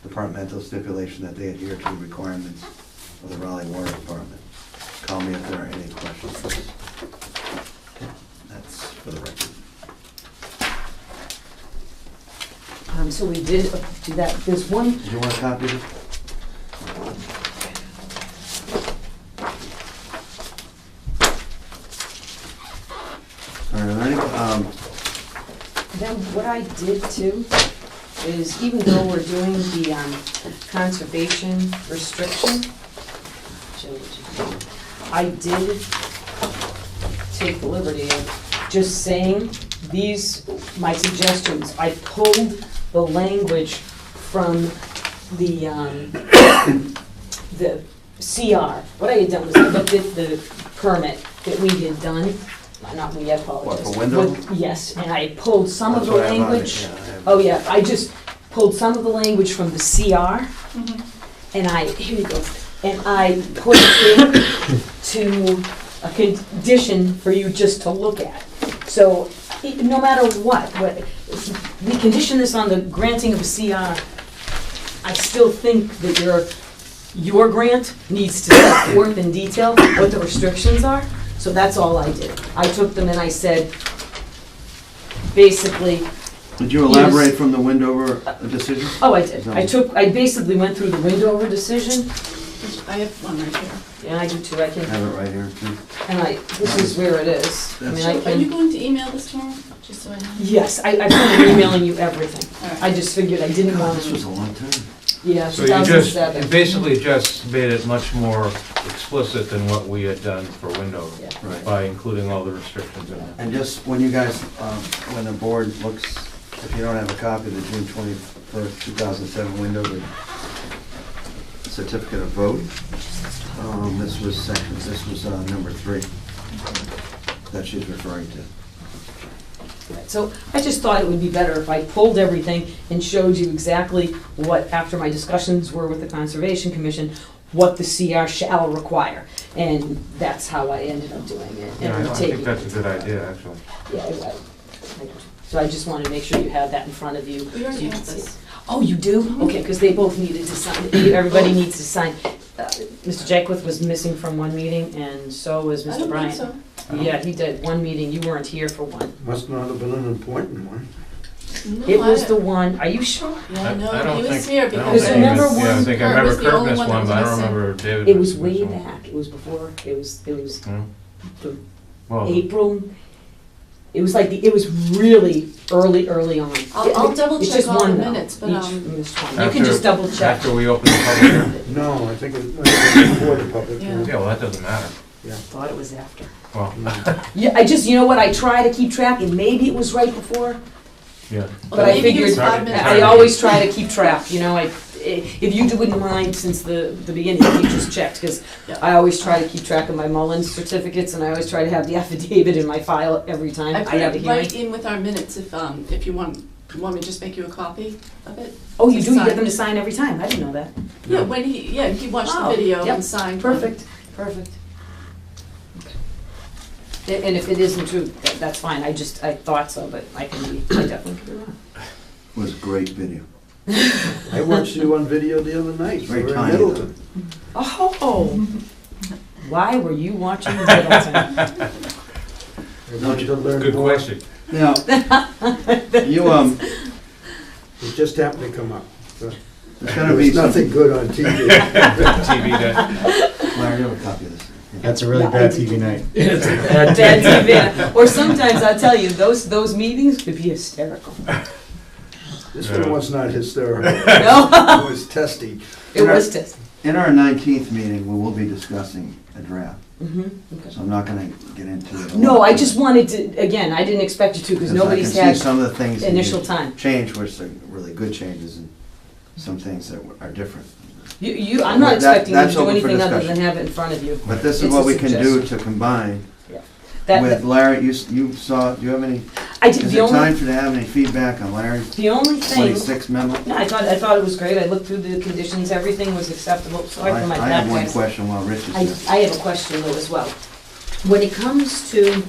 departmental stipulation that they adhere to the requirements of the Raleigh Water Department. Call me if there are any questions. That's for the record. So we did do that, there's one, Do you want a copy of it? All right, then what I did too is even though we're doing the conservation restriction, I did take the liberty of just saying these, my suggestions, I pulled the language from the CR. What I had done was I looked at the permit that we had done, not we, I apologize. What, for window? Yes, and I pulled some of That's the what I have on it, language. yeah, I have- Oh, yeah, I just pulled some of the language from the CR, Mhm. and here you go, and I put it into a condition for you just to look at. So, no matter what, we condition this on the granting of a CR, I still think that your grant needs to set forth in detail what the restrictions are, so that's all I did. I took them and I said, basically, Did you elaborate from the Windover decision? oh, I did. I basically went through the Windover decision, I have one right here. and I do too, I I can, have it right here, too. and this is where it is. I mean, I So are you can, going to email this tomorrow, just so I know? yes, I plan on emailing you everything. All right. I just figured I didn't God, want this was to, a long time. yeah, So you just, 2007. you basically just made it much more explicit than what we had done for Windover, Yeah. Right. by including all the restrictions in it. And just when you guys, when the board looks, if you don't have a copy of the June 21st, 2007 Windover certificate of vote, this was number 3 that she's referring to. Right, so I just thought it would be better if I pulled everything and showed you exactly what, after my discussions were with the Conservation Commission, what the CR shall require. And that's how I ended up doing it. Yeah, And I taking- think that's a good idea, actually. Yeah, so I just wanted to make sure you had that in front of you. We so already you have could see this. it. Oh, you do? Okay, because they both needed to sign, everybody needs to sign. Mr. Jaquith was missing from one meeting, and so was I Mr. don't Bryant. think so. Yeah, he did one meeting, you weren't here for one. Must not have been an important one. No, It was I- the one, are you sure? Yeah, I no, don't he was think- here I don't because think remember even- one, Yeah, I think I Kurt remember was the Kurt only missed one one, but I that don't was missing. remember David. It was missing way one. back, it was before, it was Hmm. the Well, April, it was like, it was really early on. I'll double It's check just all the one, though. minutes, but, Each missed one. You can After- just double check. after we opened the public hearing? No, I think it was before the public Yeah. hearing. Yeah, well, that doesn't matter. Thought it was after. Well, Yeah, I just, you know what, I try to keep track, and maybe it was right before, yeah. but I maybe he was figured, 5 minutes. I always try to keep track, you know, if you wouldn't mind since the beginning, if you just checked, because Yeah. I always try to keep track of my Mullins certificates, and I always try to have the affidavit in my file every time I I put have a it hearing. right in with our minutes if you want me to just make you a copy of it? Oh, you do, you Sign. get them to sign every time, I didn't know that. Yeah, when he watched the Oh, video yep, and signed. one. Perfect. And if it isn't true, that's fine, I thought so, but I definitely could be wrong. It was a great video. I watched you on video the other night. Very You were in tiny, Middleton. Oh, why were you watching Middleton? I wanted to learn Good more. question. Now, you, It just happened to come up. So there's gonna be There's some, nothing good on TV. TV that, Larry, you have a copy of this? That's a really Yeah, I bad did. TV night. Bad TV. Or sometimes, I'll tell you, those meetings could be hysterical. This one was not hysterical. No, It was testy. it was just. In our 19th meeting, we will be discussing a draft, Okay. so I'm not gonna get into it. a No, lot, I just wanted to, again, I didn't expect you to, because nobody's I can had see some of the things that initial you time. changed, which are really good changes, and some things that are different. I'm not expecting you to That's do open for anything other discussion. than have it in front of you. But this is It's what a we can do suggestion. to combine That- with Larry. You saw, do you have any, I did, is the it only, time to have any feedback on Larry's the only thing, 26 memo? no, I thought it was great, I looked through the conditions, everything was acceptable, sorry for my I bad have one guys. question while Rich is I here. have a question though as well. When it comes to,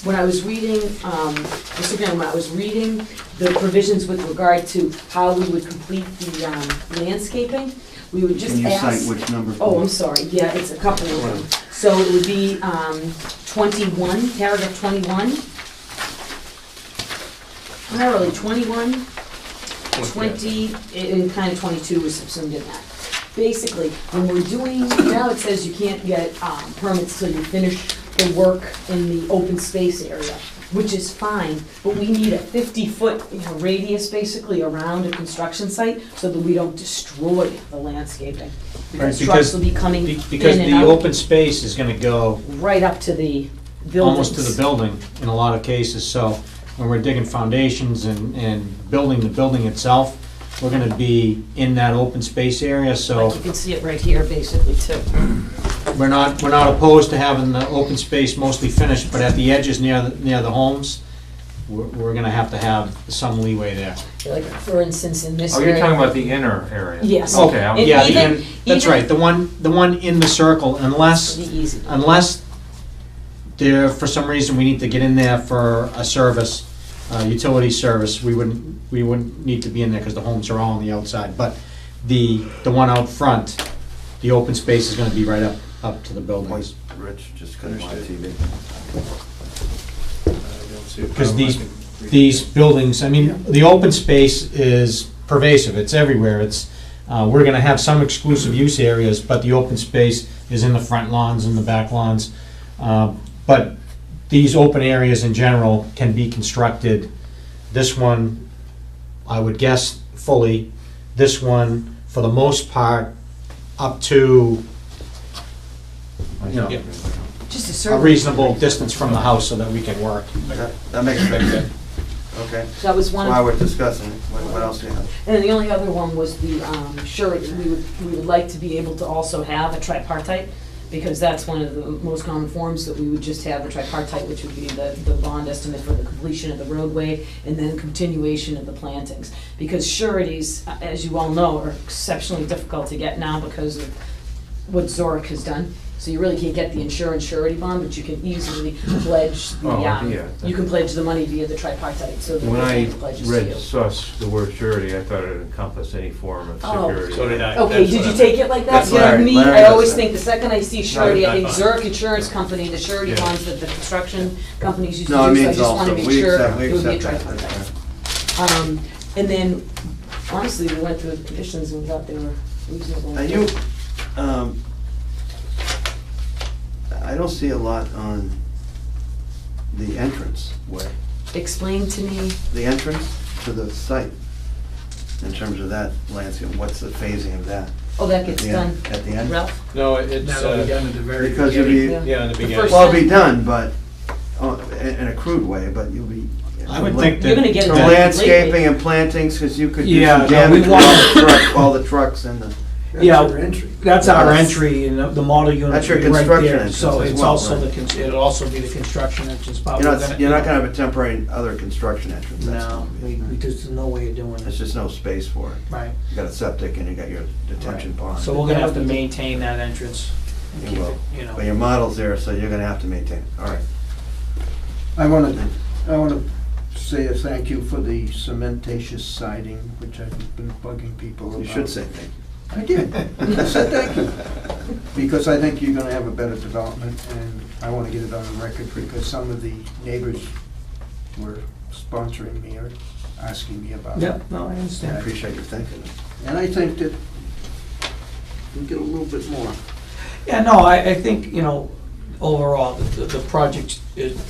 when I was reading, Mr. Graham, when I was reading the provisions with regard to how we would complete the landscaping, we would just Can you ask. cite which number? Oh, I'm please? sorry, yeah, it's a couple of them. So it would be 21, paragraph 21. Not really, 21, 20, and kind of 22 was subsumed in that. Basically, when we're doing, now it says you can't get permits till you finish the work in the open space area, which is fine, but we need a 50-foot radius basically around a construction site so that we don't destroy the landscaping. Because trucks will be coming in Because and the out, open space is gonna go right up to the buildings. almost to the building in a lot of cases, so when we're digging foundations and building the building itself, we're gonna be in that open space area, so Like you can see it right here, basically, too. we're not opposed to having the open space mostly finished, but at the edges near the homes, we're gonna have to have some leeway there. Like, for instance, in this Oh, area. you're talking about the inner area? Yes. Okay, I'm- And Yeah, even- that's even- right, the one in the circle, unless Pretty easy. there, for some reason, we need to get in there for a service, utility service, we wouldn't need to be in there because the homes are all on the outside. But the one out front, the open space is gonna be right up to the buildings. Rich, just couldn't watch Understood. TV. Because these buildings, I mean, the open space is pervasive, it's everywhere. We're gonna have some exclusive use areas, but the open space is in the front lawns and the back lawns. But these open areas in general can be constructed. This one, I would guess fully. This one, for the most part, up to, you know, Just a a circle. reasonable distance from the house so that we can work. That makes sense. Okay, That was that's one why of, we're discussing it. What else do you have? and then the only other one was the surety. We would like to be able to also have a tripartite, because that's one of the most common forms that we would just have a tripartite, which would be the bond estimate for the completion of the roadway and then continuation of the plantings. Because sureties, as you all know, are exceptionally difficult to get now because of what Zurich has done. So you really can't get the insurance surety bond, but you can easily pledge the, Oh, yeah. you can pledge the money via the tripartite, so that When I the pledges to you. saw the word surety, I thought it encompassed any form of Oh. security. So did I. Okay, did you take it like that? That's Yeah, Larry. me, Larry I does always that. think the second I see surety, I think that's Zurich Insurance Company, the surety Yeah. bonds that the construction companies used to No, it do, so I means just wanna also, make we sure accept, we it would be a accept that. tripartite. And then, honestly, we went through the conditions and we thought they were reasonable. Now you, I don't see a lot on the entrance way. Explain to me, The entrance to the site, in terms of that landscape, what's the phasing of that? oh, that At gets the done, end- At the end? Ralph? No, it's, That'll be done at the very Because you'll beginning. be, Yeah. yeah, in the The beginning. first- well, it'll be done, but in a crude way, but you'll be. I would think You're gonna get it The done landscaping completely. and plantings, because you could do Yeah, no, some damage we with all the trucks and the. Yeah, that's our entry, and the model unit That's will your be right construction there. entrance So as it's well, also right? it'll also be the construction entrance, but You're we're not, gonna. you're not gonna have a temporary other construction entrance. that's No, gonna be- we just, there's no way of doing There's it, just no space for it. right. You got a septic and you got your detention pond. So we're gonna have to maintain that entrance, and You keep will. it, you know. But your model's there, so you're gonna have to maintain it. All right. I want to say a thank you for the cementatious siding, which I've been bugging people about. You should say thank you. I did. I said thank you. Because I think you're gonna have a better development, and I want to get it on the record, because some of the neighbors were sponsoring me or asking me about it. Yeah, no, I I understand. appreciate you thinking. And I think that we get a little bit more. Yeah, no, I think, you know, overall, the project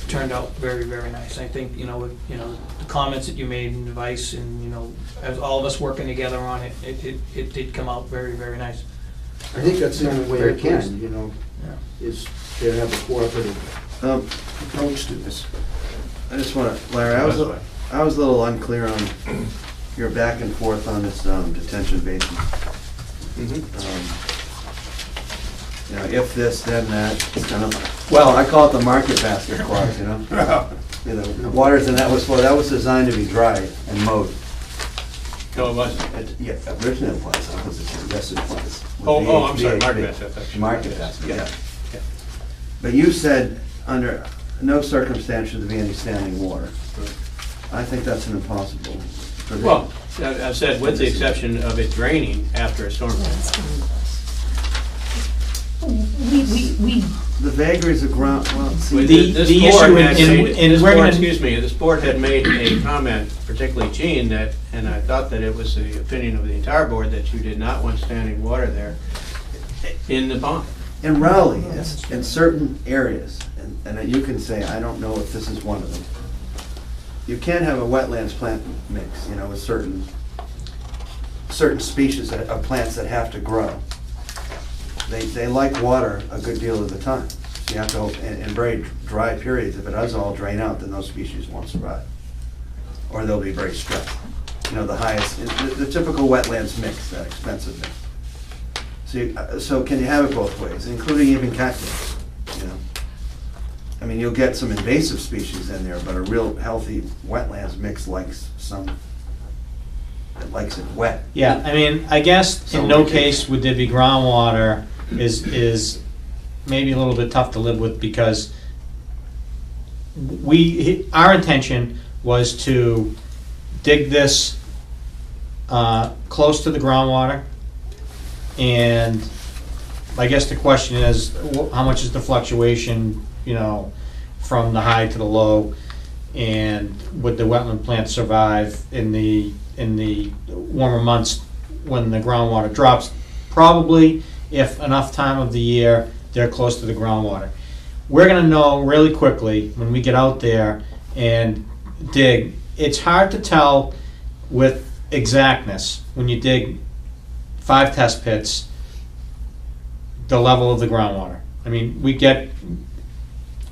turned out very, very nice. I think, you know, the comments that you made and advice and, you know, as all of us working together on it, it did come out very, very nice. I think that's the only way Very I can, pleased. you know, Yeah. is to have a cooperative approach to this. I just wanna, Larry, I was a little unclear on your back and forth on this detention basin. You know, if this, then that, it's kind of, well, I call it the market basket clause, you know? You know, the water's in that was, well, that was designed to be dry and mowed. No, it wasn't. Yeah, originally it was, I was, yes, it was. Oh, I'm sorry, VHB. market basket, that's- Market basket, yeah. Yeah. But you said, under no circumstance should there be any standing water. I think that's an impossible provision. Well, I said with the exception of it draining after a storm. We we, The vagaries of ground, well, see, Well, The- this the board issue had in- made- in this we're board- gonna- Excuse me, this board had made a comment, particularly Gene, that, and I thought that it was the opinion of the entire board, that you did not want standing water there in the pond. in Rowley, in certain areas, and you can say, I don't know if this is one of them, you can't have a wetlands plant mix, you know, with certain species of plants that have to grow. They like water a good deal of the time. So you have to, in very dry periods, if it does all drain out, then those species won't survive. Or they'll be very stressed. You know, the highest, the typical wetlands mix, that expensive mix. So can you have it both ways, including even cactus, you know? I mean, you'll get some invasive species in there, but a real healthy wetlands mix likes it likes it wet. Yeah, I mean, I guess in no case would there be groundwater is maybe a little bit tough to live with, because our intention was to dig this close to the groundwater, and I guess the question is, how much is the fluctuation, you know, from the high to the low, and would the wetland plant survive in the warmer months when the groundwater drops? Probably, if enough time of the year they're close to the groundwater. We're gonna know really quickly when we get out there and dig. It's hard to tell with exactness when you dig 5 test pits the level of the groundwater. I mean, we get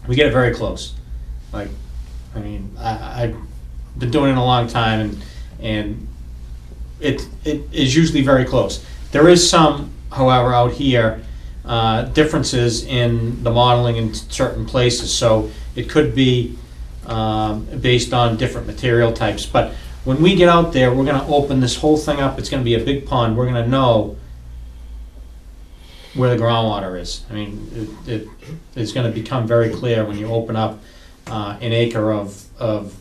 it very close. Like, I mean, I've been doing it a long time, and it is usually very close. There is some, however, out here, differences in the modeling in certain places, so it could be based on different material types. But when we get out there, we're gonna open this whole thing up. It's gonna be a big pond. We're gonna know where the groundwater is. I mean, it's gonna become very clear when you open up an acre of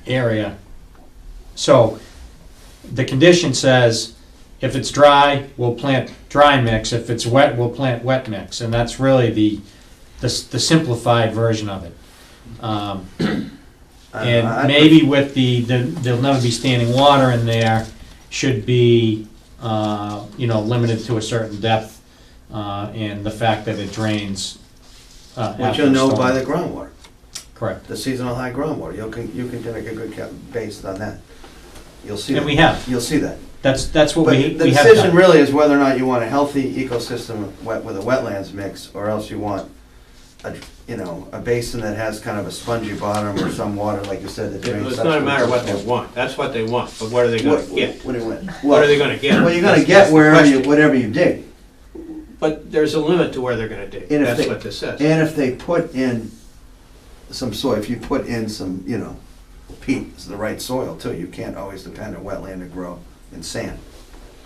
area. So the condition says, if it's dry, we'll plant dry mix. If it's wet, we'll plant wet mix. And that's really the simplified version of it. And maybe with there'll never be standing water in there, should be, you know, limited to a certain depth, and the fact that it drains. Which after you'll know storm. by the groundwater, Correct. the seasonal high groundwater. You can make a good based on that. You'll see. And that. we have. You'll see that. That's what But we the have decision done. really is whether or not you want a healthy ecosystem with a wetlands mix, or else you want a basin that has kind of a spongy bottom, or some water, like you said, that drains. It's not a matter of what they want, that's what they want, but what are they gonna get? What do you want? What are they gonna get? Well, you're gonna That's get the wherever question. whatever you dig. But there's a limit to where they're gonna dig, And if that's they- what this says. And if they put in some soil, if you put in some, peat, it's the right soil too. You can't always depend on wetland to grow in sand.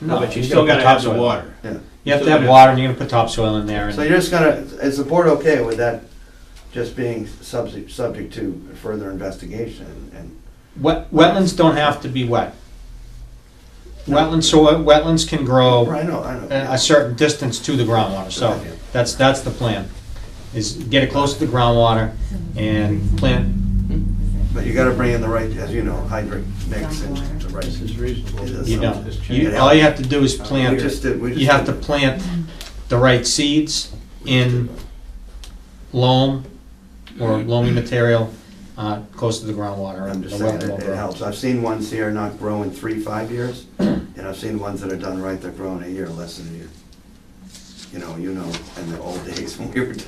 No, but you you still gotta gotta put have the topsoil. water. Yeah. You have to have water, and you're gonna put topsoil in there. So And you're just gonna, is the board okay with that just being subject to further investigation and? wetlands don't have to be wet. Wetlands can grow I know. a certain distance to the groundwater, so that's the plan, is get it close to the groundwater and plant. But you gotta bring in the right, as you know, hydrant mix and the right. This is reasonable. It is You something. don't. All you have to do is plant. We just did- we just You have to did. plant the right seeds in loam or loamy material close to the groundwater. I'm and just the saying, wetland will it grow. helps. I've seen ones here not grow in 3-5 years, and I've seen ones that are done right that grow in a year, less than a year. You know, in the old days when we were, we've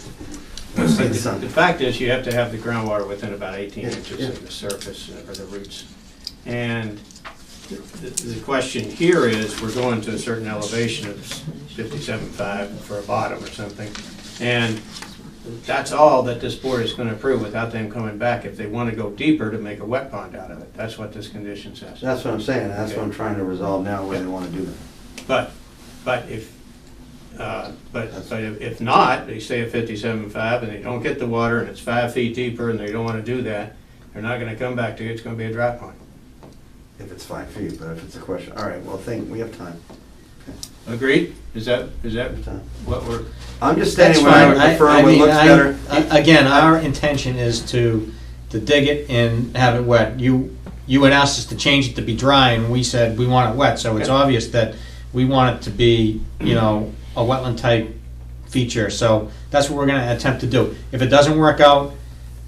seen But some. the fact is, you have to have the groundwater within about 18 Yeah, inches yeah. of the surface or the roots. And the question here is, we're going to a certain elevation of 57.5 for a bottom or something. And that's all that this board is gonna approve without them coming back if they wanna go deeper to make a wet pond out of it. That's what this condition says. That's what I'm saying, that's what I'm trying to resolve now, where they wanna do that. But if not, they stay at 57.5 and they don't get the water and it's 5 feet deeper and they don't wanna do that, they're not gonna come back to you, it's gonna be a dry pond. If it's 5 feet, but if it's a question, all right, well, we have time. Okay. Agreed? Is that what we're? I'm just That's stating what I fine. would prefer, I what mean, looks better. Again, our intention is to dig it and have it wet. You had asked us to change it to be dry, and we said we want it wet, so it's Okay. obvious that we want it to be, you know, a wetland type feature, so that's what we're gonna attempt to do. If it doesn't work out,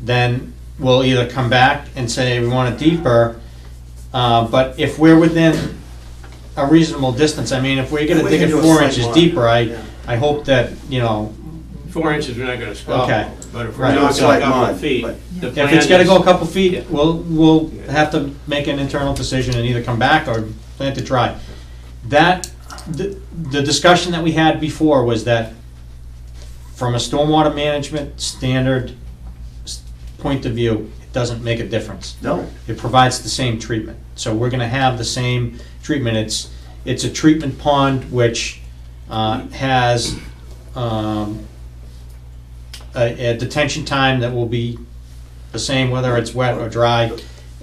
then we'll either come back and say we want it deeper, but if we're within a reasonable distance, I mean, if we're gonna We dig can it do a 4 slight inches line. deeper, Yeah. I hope that, you know, 4 inches, we're not gonna squabble, Okay. but if we're Right. Do a talking a slight couple line, of feet, but- the if plan it's gotta is- go a couple feet, Yeah. we'll have to make an internal decision and either come back or plant it dry. The discussion that we had before was that from a stormwater management standard point of view, it doesn't make a difference. No, It provides the same treatment. So we're gonna have the same treatment. It's a treatment pond which has a detention time that will be the same whether it's wet or dry,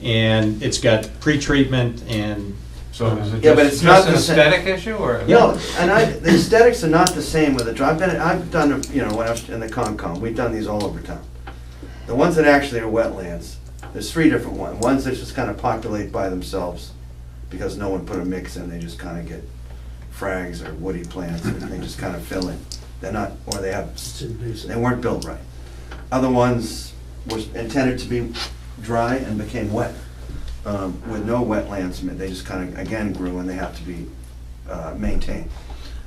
and it's got pre-treatment and So is it Yeah, but just it's not an the same- aesthetic issue, or? no, and the aesthetics are not the same with the, I've done, you know, when I was in the Concom, we've done these all over town. The ones that actually are wetlands, there's 3 different ones. Ones that just kind of populate by themselves because no one put a mix in, they just kind of get frags or woody plants and they just kind of fill in. They're not, or they weren't built right. Other ones were intended to be dry and became wet. With no wetlands, they just kind of, again, grew and they have to be maintained.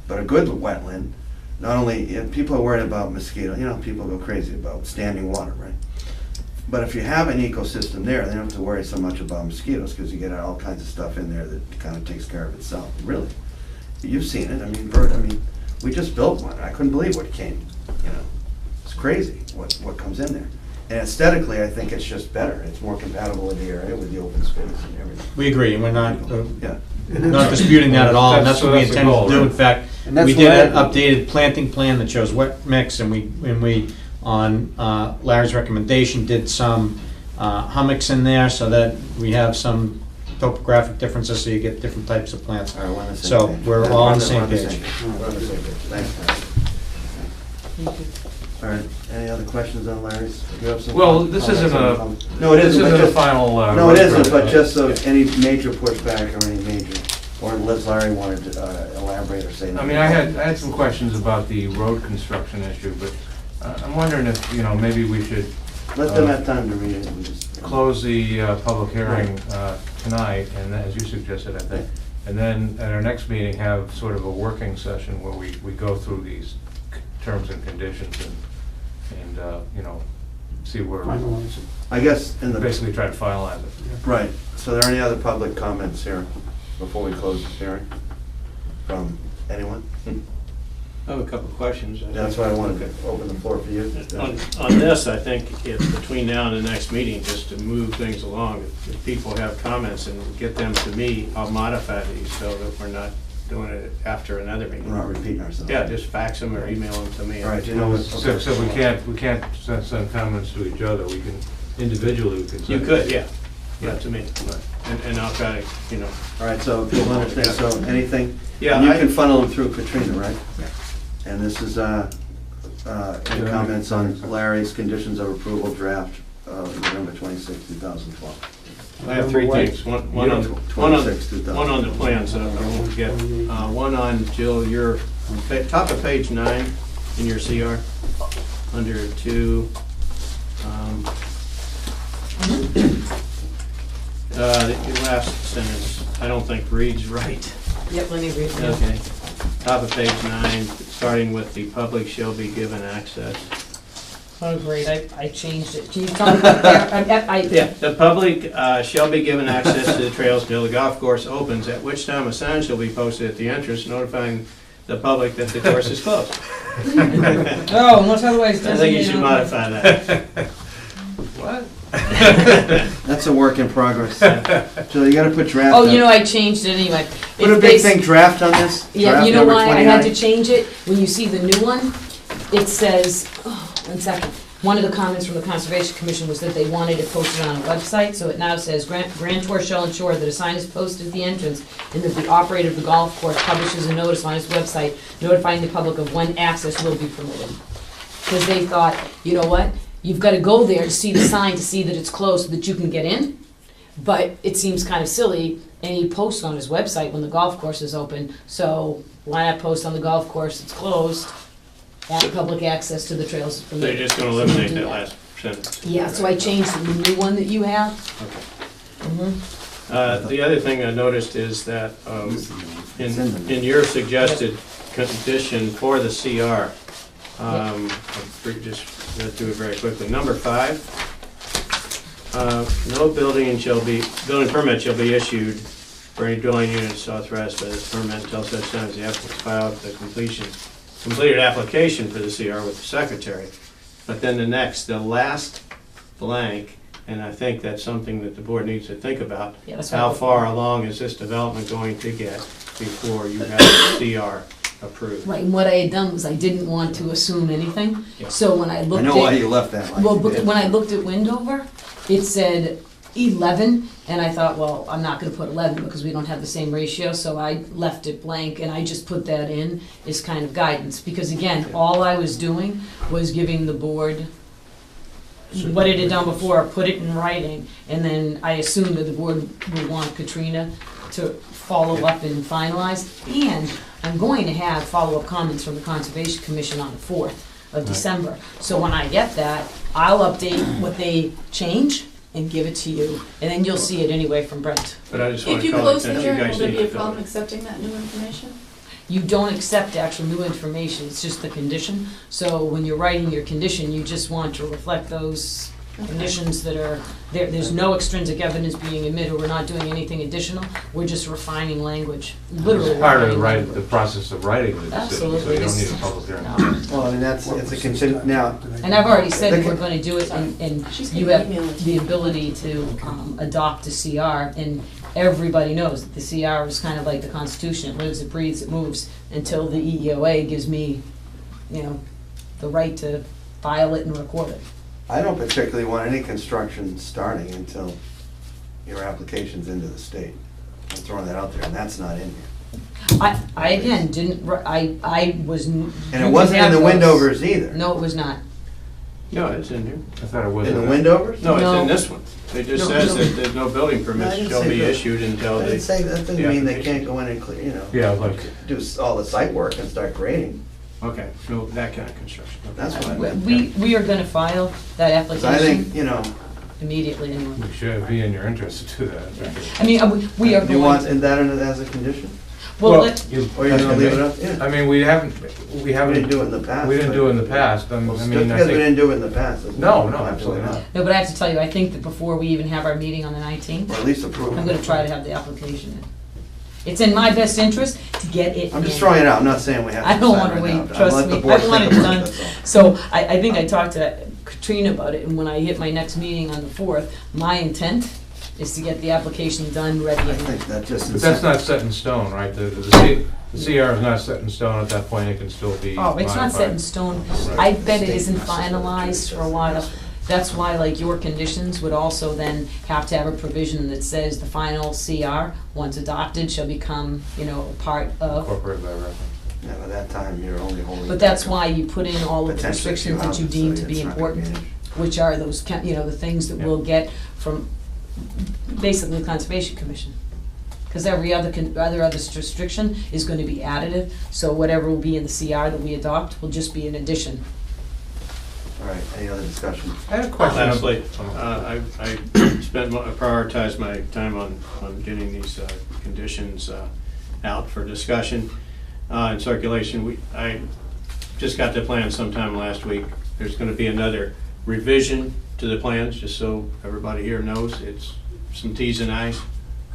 But a good wetland, not only, if people are worried about mosquito, you know, people go crazy about standing water, right? But if you have an ecosystem there, they don't have to worry so much about mosquitoes because you get all kinds of stuff in there that kind of takes care of itself, really. You've seen it, we just built one, I couldn't believe what came, you know. It's crazy what comes in there. And aesthetically, I think it's just better, it's more compatible with the area, with the open space and everything. we agree, and we're not Yeah. not disputing that at all, and that's what we That's the intended goal, to do. right? In fact, And that's we did an why- updated planting plan that shows wet mix, and we on Larry's recommendation, did some hummocks in there so that we have some topographic differences, so you get different types of plants. All right, we're on the same So, page. we're all on the same page. We're on the same page, thanks, Larry. All right, any other questions on Larry's? Do you have some Well, this comments isn't on a- the public? No, it This isn't, but isn't a just, final. no, it road isn't, trip, but just so any major pushback or any major, or Liz Larry wanted to elaborate or say. I mean, I had some questions about the road construction issue, but I'm wondering if, you know, maybe we should Let them have time to read it and just. close the public hearing tonight, and as you suggested, I think, and then at our next meeting, have sort of a working session where we go through these terms and conditions and you know, see where, I guess in the, basically try to finalize it. right, so are there any other public comments here before we close the hearing? From anyone? I have a couple of questions. That's why I wanted to open the floor for you. On this, I think if between now and the next meeting, just to move things along, if people have comments and get them to me, I'll modify these so that we're not doing it after another We're meeting. not repeating ourselves. Yeah, just fax them or email them to me. All right, you know what? So we can't send comments to each other, we can, individually, we can send. You could, yeah, to me. And I'll try to, you know, All right, so you'll understand, so anything, yeah, and you I- can funnel them through Katrina, right? And this is, any comments on Larry's conditions of approval draft of November 26, 2012? I have 3 things. One on 26, 2012. one on the plans that I won't forget. One on, Jill, your top of page 9 in your CR, under 2. The last sentence, I don't think reads right. Yep, let me read it. Okay. Top of page 9, starting with the public shall be given access. Oh, great, I changed it. Can you tell me what there, Yeah, the public shall be given access to the trails until the golf course opens, at which time a sign shall be posted at the entrance notifying the public that the course is closed. Oh, unless otherwise I think you should modify that. What? That's a work in progress. So you gotta put draft. Oh, on. you know, I changed it anyway. Put a It's big basi- thing, draft on this. Yeah, draft you know number why I had to 29. change it? When you see the new one, it says, oh, 1 second. one of the comments from the Conservation Commission was that they wanted it posted on a website, so it now says, Grantor shall ensure that a sign is posted at the entrance and that the operator of the golf course publishes a notice on his website notifying the public of when access will be permitted. Because they thought, you know what, you've gotta go there to see the sign to see that it's closed so that you can get in, but it seems kind of silly, and he posts on his website when the golf course is open, so why not post on the golf course it's closed, at public access to the trails is So permitted. you're just gonna eliminate that last sentence? Yeah, so I changed the new one that you have. Okay. Mhm. The other thing I noticed is that It's in the- in your suggested condition for the CR, I'll just go through it very quickly. Number 5, no building permit shall be issued for any dwelling units authorized by this permit until such time as the applicant filed the completed application for the CR with the secretary. But then the last blank, and I think that's something that the board needs to think about. Yeah, that's How what I- far along is this development going to get before you have the CR approved? Right, and what I had done was I didn't want to assume anything, Yeah. so when I I looked know why at, you left that like well, you did. when I looked at Windover, it said 11, and I thought, well, I'm not gonna put 11 because we don't have the same ratio, so I left it blank, and I just put that in as kind of guidance, because again, all I was doing was giving the board what it had done before, put it in writing, and then I assumed that the board would want Katrina to follow up and finalize, and I'm going to have follow-up comments from the Conservation Commission on the 4th of December. So when I get that, I'll update what they change and give it to you, and then you'll see it anyway from Brent. But I just want If to you call close the attention, you hearing, guys will there need be a to fill problem it. accepting that new information? You don't accept actual new information, it's just the condition. So when you're writing your condition, you just want to reflect those conditions that are, there's no extrinsic evidence being admitted, we're not doing anything additional, we're just refining language, literally It's part of the refining the language. process of writing the decision, so Absolutely. you don't need a public hearing. No. Well, I mean, it's a consider, now, And I've already said that we're gonna do it, and She's you gonna have email it to the you. ability to adopt a CR, and everybody knows that the CR is kind of like the Constitution, it lives, it breathes, it moves, until the EEOA gives me, you know, the right to file it and record it. I don't particularly want any construction starting until your application's into the state. I'm throwing that out there, and that's not in here. I again, didn't, I was. And it wasn't in the Windovers either. No, it was not. No, it's in here. I thought it was. In the Windovers? No, it's No. in this one. It just No, says no. that there's no building No, I permits didn't shall say be that. issued until I they. didn't say, that doesn't the mean they application. can't go in and clear, you know. Yeah, like, Do all the site work and start grading. Okay, so that kind of construction. Okay. That's what I meant. We are gonna file that 'Cause I application think, you know, immediately anyway. it should be in your interest to do that. I mean, we are you going want to, that as a condition? well, let, You- Or you're gonna leave it up? Yeah. I mean, we haven't, We didn't do it in the past. we didn't but- do it in the past, I Well, mean, just I because we think, didn't do it in the past. doesn't no, mean no, we have to do it absolutely now. not. no, but I have to tell you, I think that before we even have our meeting on the 19th, Or at least approve. I'm gonna try to have the application in. It's in my best interest to get it in. I'm just throwing it out, I'm not saying we have to I don't decide wanna right now. wait, trust I'll let the me. board I want think it about done. that's all. So I think I talked to Katrina about it, and when I hit my next meeting on the 4th, my intent is to get the application done, ready, I and think that just. But that's not set in stone, right? The CR is not set in stone at that point, it can still be oh, it's not set in modified. stone. Right. I bet it isn't finalized for a while. That's why, like, your conditions would also then have to have a provision that says the final CR, once adopted, shall become, you know, a part of. Incorporated by reference. Yeah, by that time, you're only holding. But that's why you put in all of the potentially restrictions that you houses, deem so to be it's not gonna important, an issue. which are those, you know, the things that we'll get from basically the Conservation Commission. Because every other restriction is going to be additive, so whatever will be in the CR that we adopt will just be an addition. All right, any other discussion? I had a question. Lastly, I prioritized my time on getting these conditions out for discussion and circulation. I just got the plan sometime last week. There's going to be another revision to the plans, just so everybody here knows. It's some Ts and Is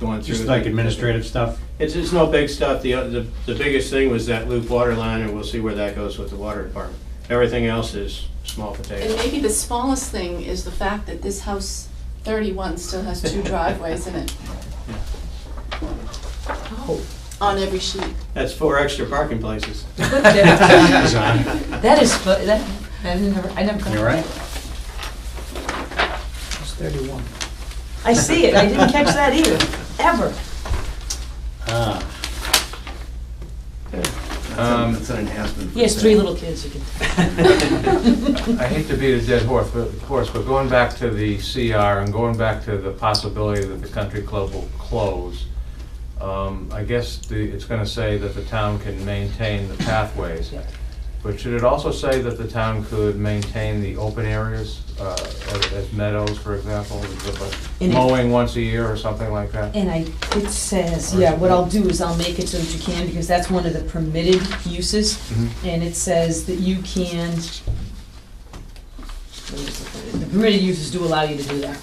going through. Just like administrative stuff? It's no big stuff. The biggest thing was that loop water line, and we'll see where that goes with the water department. Everything else is small And potatoes. maybe the smallest thing is the fact that this house 31 still has 2 driveways in it, Oh. on every sheet. That's 4 extra parking places. That is, that, I never caught You're right. that. 31. I see it, I didn't catch that either, ever. It's an enhancement. He has 3 little kids, you can. I hate to beat a dead horse, but going back to the CR and going back to the possibility that the country club will close, I guess it's gonna say that the town can maintain the pathways. Yep. But should it also say that the town could maintain the open areas, as meadows, for example, And it- mowing once a year or something like that? And it says, yeah, what I'll do is I'll make it so that you can, because that's one of the permitted uses. Mhm. And it says that you can, the permitted uses do allow you to do that.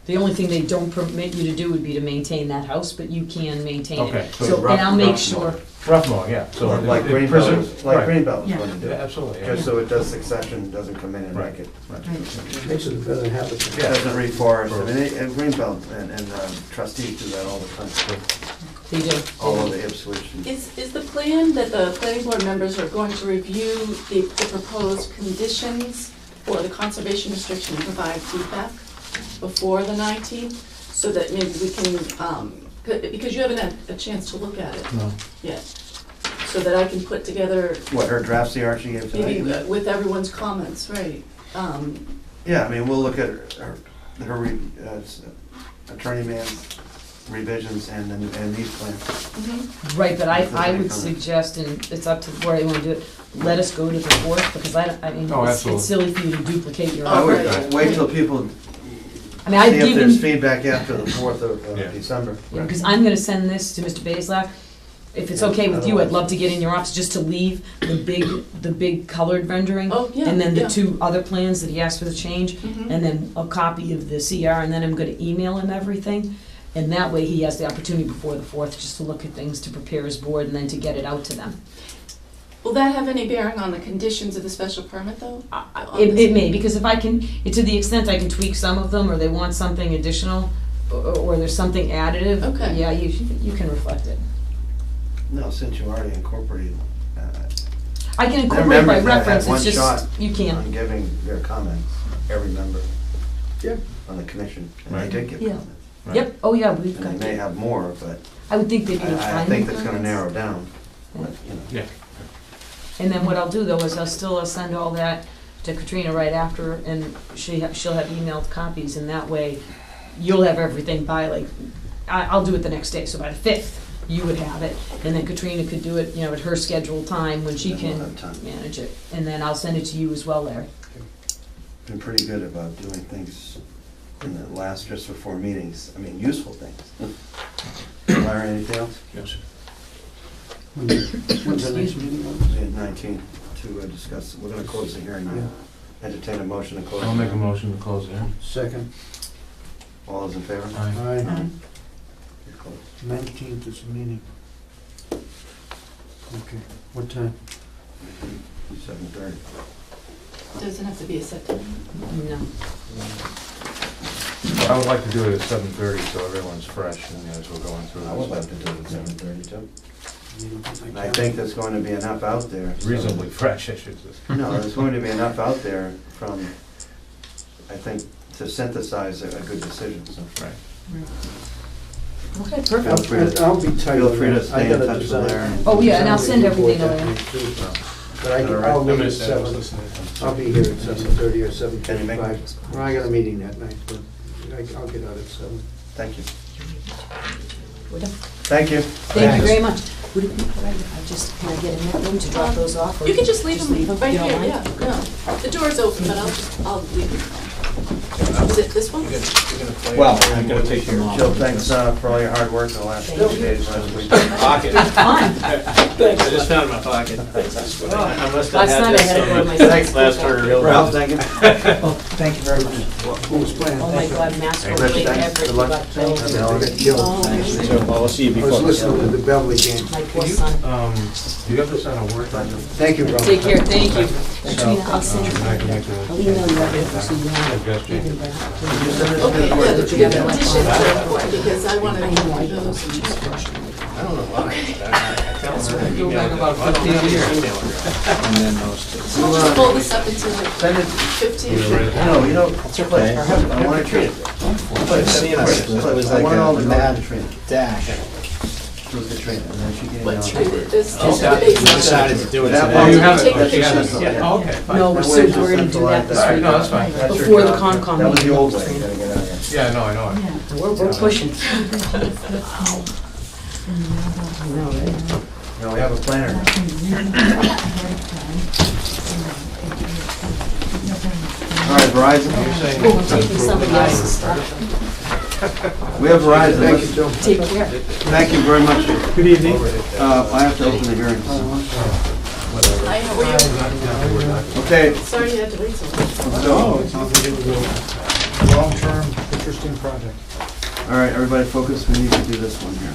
The only thing they don't permit you to do would be to maintain that house, but you can maintain Okay, it. so So, rough- and I'll make rough sure, Rough mowing, yeah, so. Like it Greenbelt, presumes- like right. Greenbelt was Yeah. going to Yeah, do. absolutely, yeah. Just so it does succession, doesn't come in and Right. wreck it. Makes it a better habitat. It doesn't reforest. I mean, and Greenbelt and trustees do that all the time, they do. all over Ipswich. and- Is the plan that the planning board members are going to review the proposed conditions for the conservation restriction and provide feedback before the 19th? So that maybe we can, because you haven't had a chance to look at it No. yet. So that I can put together, What, her draft CR she gave maybe tonight? with everyone's comments, right? Yeah, I mean, we'll look at attorney man's revisions and these plans. Mhm. Right, but I If there's any would comment. suggest, and it's up to where you want to do it, let us go to the 4th, because I mean, Oh, it's absolutely. silly for you to duplicate your I own. would right. wait till people I mean, I've see if there's given, feedback after the 4th of Yeah. December. because I'm gonna send this to Mr. Baislak. If it's okay with you, I'd love to get in your office just to leave the big colored rendering. Oh, yeah, And then the yeah. 2 other plans that he asked for the change, Mhm. and then a copy of the CR, and then I'm gonna email him everything. And that way, he has the opportunity before the 4th just to look at things, to prepare his board, and then to get it out to them. Will that have any bearing on the conditions of the special permit, though? On It this? may, because if I can, to the extent I can tweak some of them, or they want something additional, or there's something additive. Okay. Yeah, you can reflect it. No, since you already incorporated, I can their incorporate by members have reference, had one it's shot just, you can't. on giving their comments, every member Yeah. on the commission, and they Right. did give Yeah. comments. Right. Yep, oh yeah, we've And got, they may have more, but I would think they'd be I fine. think that's gonna narrow down, but, you know. Yeah. And then what I'll do though is I'll send all that to Katrina right after, and she'll have emailed copies, and that way you'll have everything by like, I'll do it the next day, so by the 5th, you would have it, and then Katrina could do it, at her scheduled time when she Then can we'll have time. manage it, and then I'll send it to you as well, Larry. Been pretty good about doing things in the last just for 4 meetings, I mean, useful things. Larry, anything else? Yes. When's the next meeting? We had 19 to discuss, we're gonna close the hearing now. Entertain a motion to close. I'll make a motion to close there. Second. All those in favor? Aye. Aye. You're closed. 19th is the meeting. Okay, what time? 7:30. Doesn't have to be a set time. No. I would like to do it at 7:30, so everyone's fresh, and as we're going through this. I would like to do it at 7:30 too. You don't think And I think there's going to be enough out there. so- Reasonably fresh, I should say. No, there's going to be enough out there from, I think, to synthesize a good decision, so. Right. Okay, Feel perfect. free to- I'll be tight feel on free to that. stay I in gotta touch with design- Larry. Oh, yeah, and I'll design send the everything report over. that night, too. But All right. I'll I make it missed that, I was 7. listening. I'll be here at 7:30 or Can you make 7:45. it? Well, I got a meeting that night, but I'll get out at 7. Thank you. We're done. Thank you. Thank you very much. Would it be all right if I just, can I get in that room to drop those off? or You can just leave them right You don't here, mind? yeah, no. The door's open, but I'll leave it. Is it this one? Well, I'm gonna take your mom. Jill, thanks for all your hard work in the last few days last week. Pocket. Fine. Thanks, I just found my pocket. I must have Last had night I this had to go to on my my son's last football. order. Ralph, thank you. Thank you very much. Who's playing? Oh my God, Masco Rich, played thanks. Everett, Good luck. got killed. I'll get killed. Oh, So, well, I'll see you I before. was the listening to show. the Beverly game. My poor son. Do you have this on a Word document? Thank you, Rob. Take care, thank you. Katrina, I'll send you. I can make I'll email you everything so you have it. Yes, Jane. Even better. Okay, yeah, the conditions are important because I want to I know, I do know, those. she's crushing it. I don't know why. That's right. Go back about 15 years. And then those two. So we'll just fold this up into like Send it, 15. no, you know, It's okay. I want to, I've seen us, it was I like want all a the mad training. dash. Prove the training, and then she can. What treated this? We decided to do it That today. one- you have Take it, the you have pictures. it, yeah, oh, okay, fine. No, we're That way so we're gonna do that this All right, week. no, that's fine. That's your Before the job. Concom That was the meeting. old way, you gotta get out of here. Yeah, no, I know it. We're pushing. I know, right? No, we have a planner. All right, Verizon, We're taking somebody else's stuff. we have Verizon. Let's- Take care. Thank you very much. Good evening. I have to open the hearing. Hi, how are you? Okay, Sorry you had to wait so long. so, it sounds like it was a long-term, interesting project. all right, everybody focus, we need to do this one here.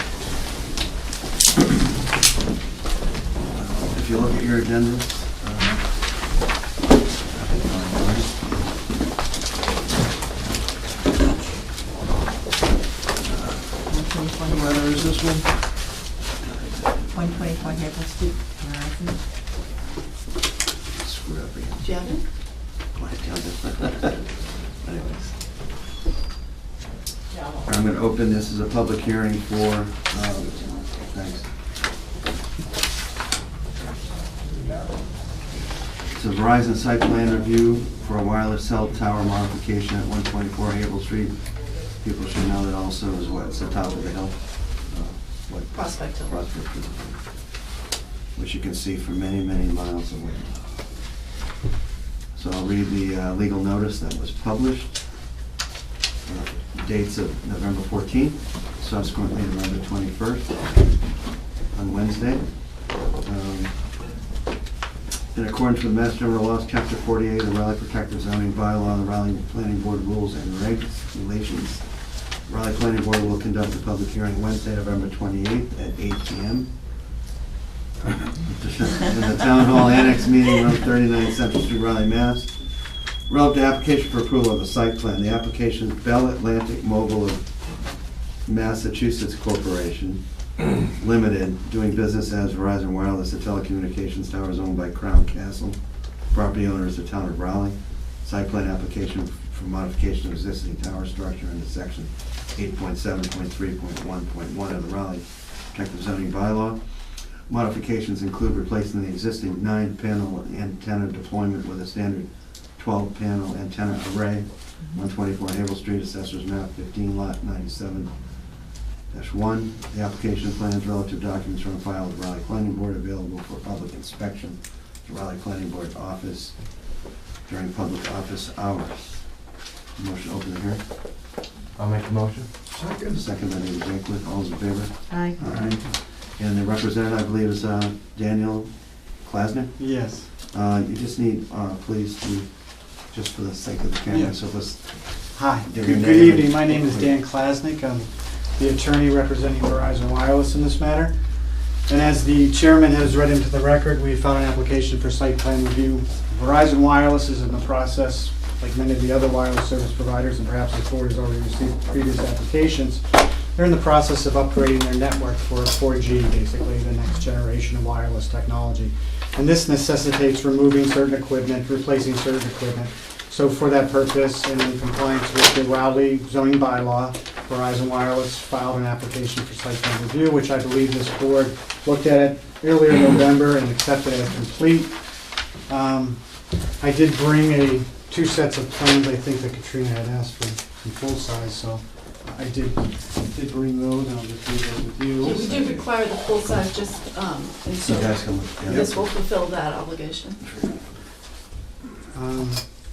If you look at your agenda. Whether is this one? 124 Hazel Street, Verizon. Screw up again. Do you have it? My agenda. Anyways. I'm going to open this as a public hearing for, thanks. It's a Verizon site plan review for a wireless cell tower modification at 124 Havel Street. People should know that also is what, it's the top of the hill. What Prospect Hill. Prospect Hill, which you can see from many, many miles away. So I'll read the legal notice that was published. Dates of November 14th, subsequently November 21st, on Wednesday. In accordance with Mass General Laws, Chapter 48, the Raleigh Protective Zoning Bylaw, the Raleigh Planning Board Rules and Regulations, Raleigh Planning Board will conduct a public hearing Wednesday, November 28th at 8 p.m. in the Town Hall Annex Meeting Room, 39 Central Street, Raleigh, Mass. Relative to application for approval of the site plan, the application is Bell Atlantic Mobile of Massachusetts Corporation, Limited, doing business as Verizon Wireless, a telecommunications tower is owned by Crown Castle. Property owner is the town of Raleigh. Site plan application for modification of existing tower structure under section 8.7.3.1.1 of the Raleigh Protective Zoning Bylaw. Modifications include replacing the existing 9-panel antenna deployment with a standard 12-panel antenna array, 124 Havel Street, Assessors Map 15, Lot 97-1. The application plans, relative documents from the file of the Raleigh Planning Board available for public inspection. The Raleigh Planning Board office during public office hours. Motion to open the hearing. I'll make the motion. Second by David Jakewood. All those in favor? Aye. All right. And the representative, I believe, is Daniel Klasnick. Yes. You just need, please, to, just for the sake of the camera, Yeah. so let's, Hi, Give good your good name evening. and- My name is Dan Klasnick. I'm the attorney representing Verizon Wireless in this matter. And as the chairman has read into the record, we filed an application for site plan review. Verizon Wireless is in the process, like many of the other wireless service providers, and perhaps the board has already received previous applications. They're in the process of upgrading their network for 4G, basically the next generation of wireless technology. And this necessitates removing certain equipment, replacing certain equipment. So for that purpose, and in compliance with the Raleigh zoning bylaw, Verizon Wireless filed an application for site plan review, which I believe this board looked at it earlier in November and accepted as complete. I did bring two sets of plans, I think that Katrina had asked for some full size, so I did bring those, and I'll just leave those with you. We do require the full size, just, and you so guys can look. yeah. this will fulfill that obligation.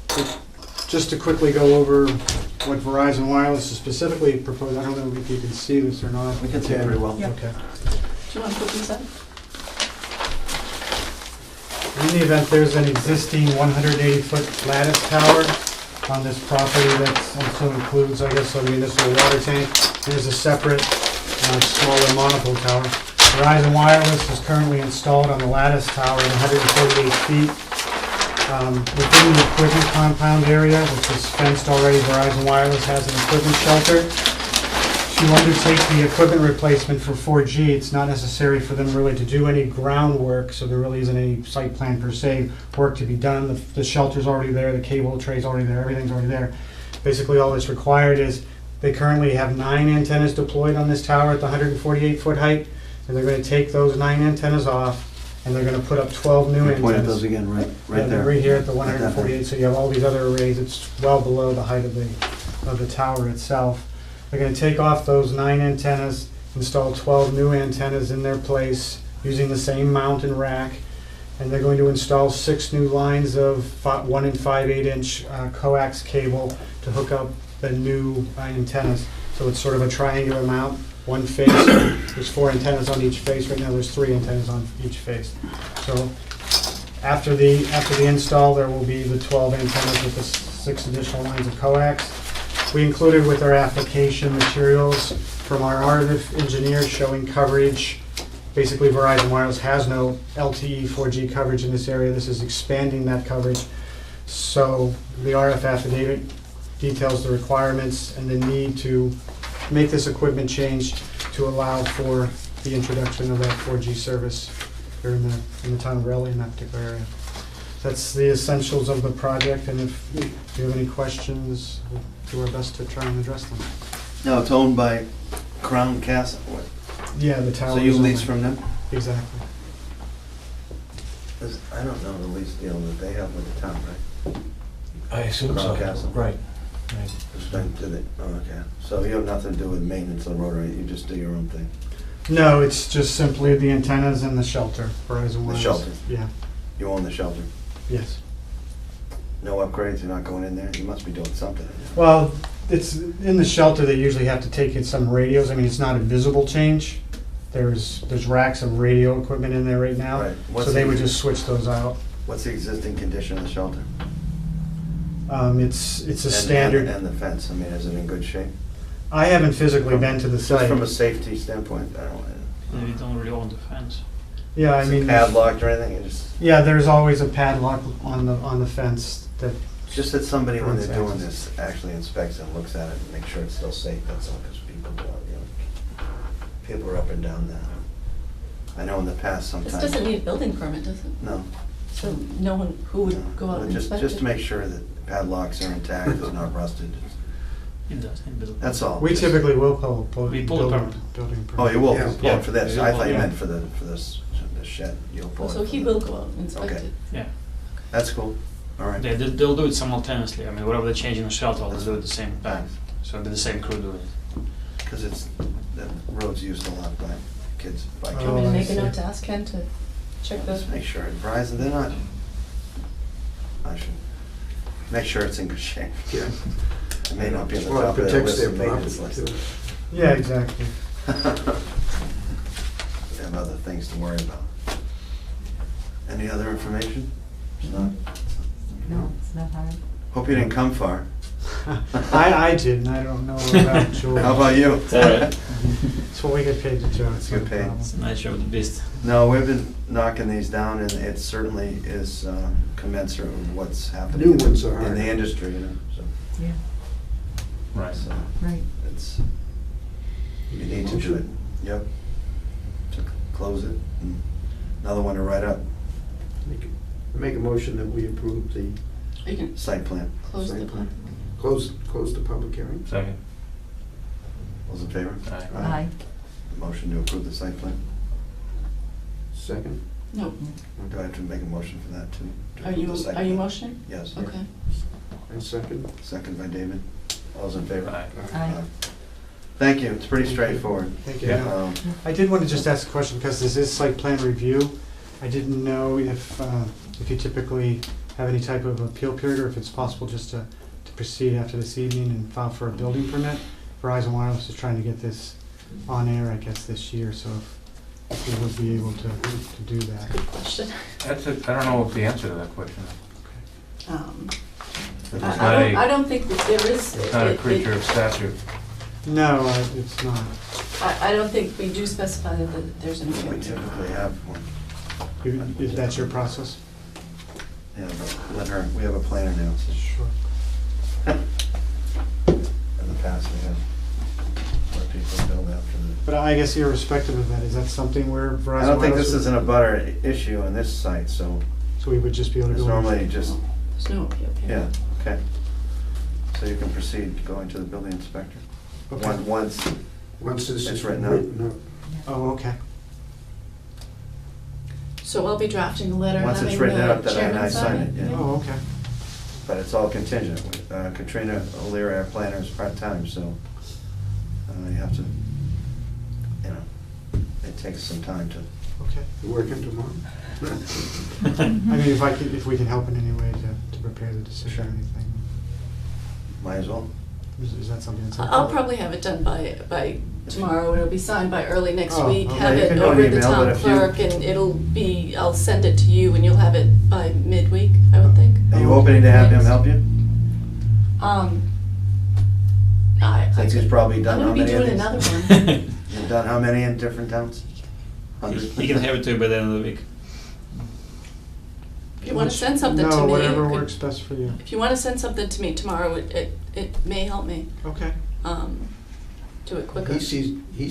But just to quickly go over what Verizon Wireless is specifically proposing, I don't know if you can see this or not. We can see it pretty well. Yeah. Okay. Do you want to put these up? In the event there's an existing 180-foot lattice tower on this property that also includes, I guess, a municipal water tank. There's a separate, smaller monopole tower. Verizon Wireless is currently installed on the lattice tower at 148 feet. Within the equipment compound area, which is fenced already, Verizon Wireless has an equipment shelter. to undertake the equipment replacement for 4G, it's not necessary for them really to do any groundwork, so there really isn't any site plan per se work to be done. The shelter's already there, the cable tray's already there, everything's already there. Basically, all that's required is, they currently have 9 antennas deployed on this tower at the 148-foot height, and they're gonna take those 9 antennas off, and they're gonna put up 12 new Point at antennas. those again, right Yeah, they're there. right here at the At that 148, so you have all these other arrays, it's well below the height of the tower itself. They're gonna take off those 9 antennas, install 12 new antennas in their place, using the same mount and rack, and they're going to install 6 new lines of 1 and 5/8 inch coax cable to hook up the new antennas. So it's sort of a triangular mount, one face, there's 4 antennas on each face, right now there's 3 antennas on each face. So after the install, there will be the 12 antennas with the 6 additional lines of coax. We included with our application materials from our RF engineers showing coverage. Basically, Verizon Wireless has no LTE 4G coverage in this area. This is expanding that coverage. So the RF affidavit details the requirements and the need to make this equipment change to allow for the introduction of that 4G service here in the town of Raleigh in that particular area. That's the essentials of the project, and if you have any questions, we'll do our best to try and address them. No, it's owned by Crown Castle. Yeah, the tower. So you is lease on- from them? Exactly. I don't know the lease deal that they have with the town, right? I assume so. Crown Castle. Right. It's been to the, oh, okay. So you have nothing to do with maintenance of the rotary, you just do your own thing? No, it's just simply the antennas and the shelter, Verizon Wireless. shelter. Yeah, You own the shelter? yes. No upgrades, you're not going in there? You must be doing something in there. Well, it's, in the shelter, they usually have to take in some radios. I mean, it's not a visible change. There's racks of radio equipment in there right now. Right. So What's they the- would just switch those out. What's the existing condition of the shelter? It's a And- standard. And the fence, I mean, is it in good shape? I haven't physically been to the Just from a site. safety standpoint, I don't, We don't really own the fence. Yeah, I is mean, it padlocked or anything? It just, yeah, there's always a padlock on the fence that, just that somebody, when they're Prevents doing access. this, actually inspects and looks at it and makes sure it's still safe, that's all, because people go, people are up and down that. I know in the past This sometimes. doesn't need a building permit, does it? No. So no one who no. would go out and Just- inspect Just it? to make sure that padlocks are intact, it's not rusted. It does, it does. That's all. we Just- typically will pull We pull a building permit. building permit. Oh, you will Yeah. pull it for this? Yeah. I thought you Yeah. meant for this shed. You'll pull Oh, it. so for he the- will go out and inspect Okay. it? Yeah, That's cool. All right. they'll do it simultaneously. I mean, whatever they change in the shelter, they'll do it at the same time. Thanks. So the same crew do it. Because it's, the road's used a lot by kids, by Do you kids. want me Oh, to I make a see. note to ask Ken to check the? Just make sure, Verizon, they're not, I should, make sure it's in good shape. Yeah. It may not be on the Well, it top of the protects list their of maintenance property list. too. Yeah, exactly. We have other things to worry about. Any other information? It's not- No, it's not hard. Hope you didn't come far. I didn't, I don't know about George. How about you? It's all right. It's what we get paid to do. It's good pay. It's a nice show with the beast. No, we've been knocking these down, and it certainly is commensurate with what's happening New ones are in hard. the industry, so, Yeah, Right. so right. it's, you need to do it. Yep. To close it, and another one to write up, Make a motion that we approve the You can site plan. close the site plan. plan. Close the public hearing. Second. Those in favor? Aye. Aye. Motion to approve the site plan. Second. No, Do I have to make a motion for that too? To are approve you, the site are you plan? motioning? Yes. Okay. And second. Second by David. All's in favor? Aye. Aye. Thank you, it's pretty straightforward. Thank you. Yeah. I did want to just ask a question, because this is site plan review. I didn't know if you typically have any type of appeal period, or if it's possible just to proceed after this evening and file for a building permit. Verizon Wireless is trying to get this on air, I guess, this year, so if we would be able to do that. Good question. I don't know what the answer to that question is. But I there's not a- I don't think that there is. It's not a it- creature it- of statute. No, it's not. I don't think we do specify that there's an appeal. We typically have one. If that's your process? Yeah, but let her, we have a planner now, so Sure. in the past we have, our people build after the. But I guess irrespective of that, is that something where Verizon I don't think Wireless this is an abutter issue on this site, so So we would just be able to it's go. normally just, There's no appeal period. yeah, okay. So you can proceed going to the building inspector. Okay. Once, Once this It's is written out. written up. Oh, okay. So I'll be drafting a letter once having it's written the out, then I chairman sign it, yeah. Oh, okay. But it's all contingent. Katrina O'Leary, our planner, is part-time, so you have to, you know, it takes some time to. Okay. You working tomorrow? I mean, if we can help in any way to prepare the decision or anything, Might as well. is that something that's? I'll probably have it done by tomorrow, and it'll be signed by early next Oh, week. okay. Have You it can do an over the email, but town if you- clerk, and it'll be, I'll send it to you, and you'll have it by midweek, I would think. Are you opening to have him help you? Since he's probably I'm done how gonna be many of doing these? another one. You've done how many in different towns? Hundred? You can have it to you by the end of the week. If you wanna send something to me. No, it whatever could- works best for you. If you wanna send something to me tomorrow, it may help me, Okay. do it quicker. He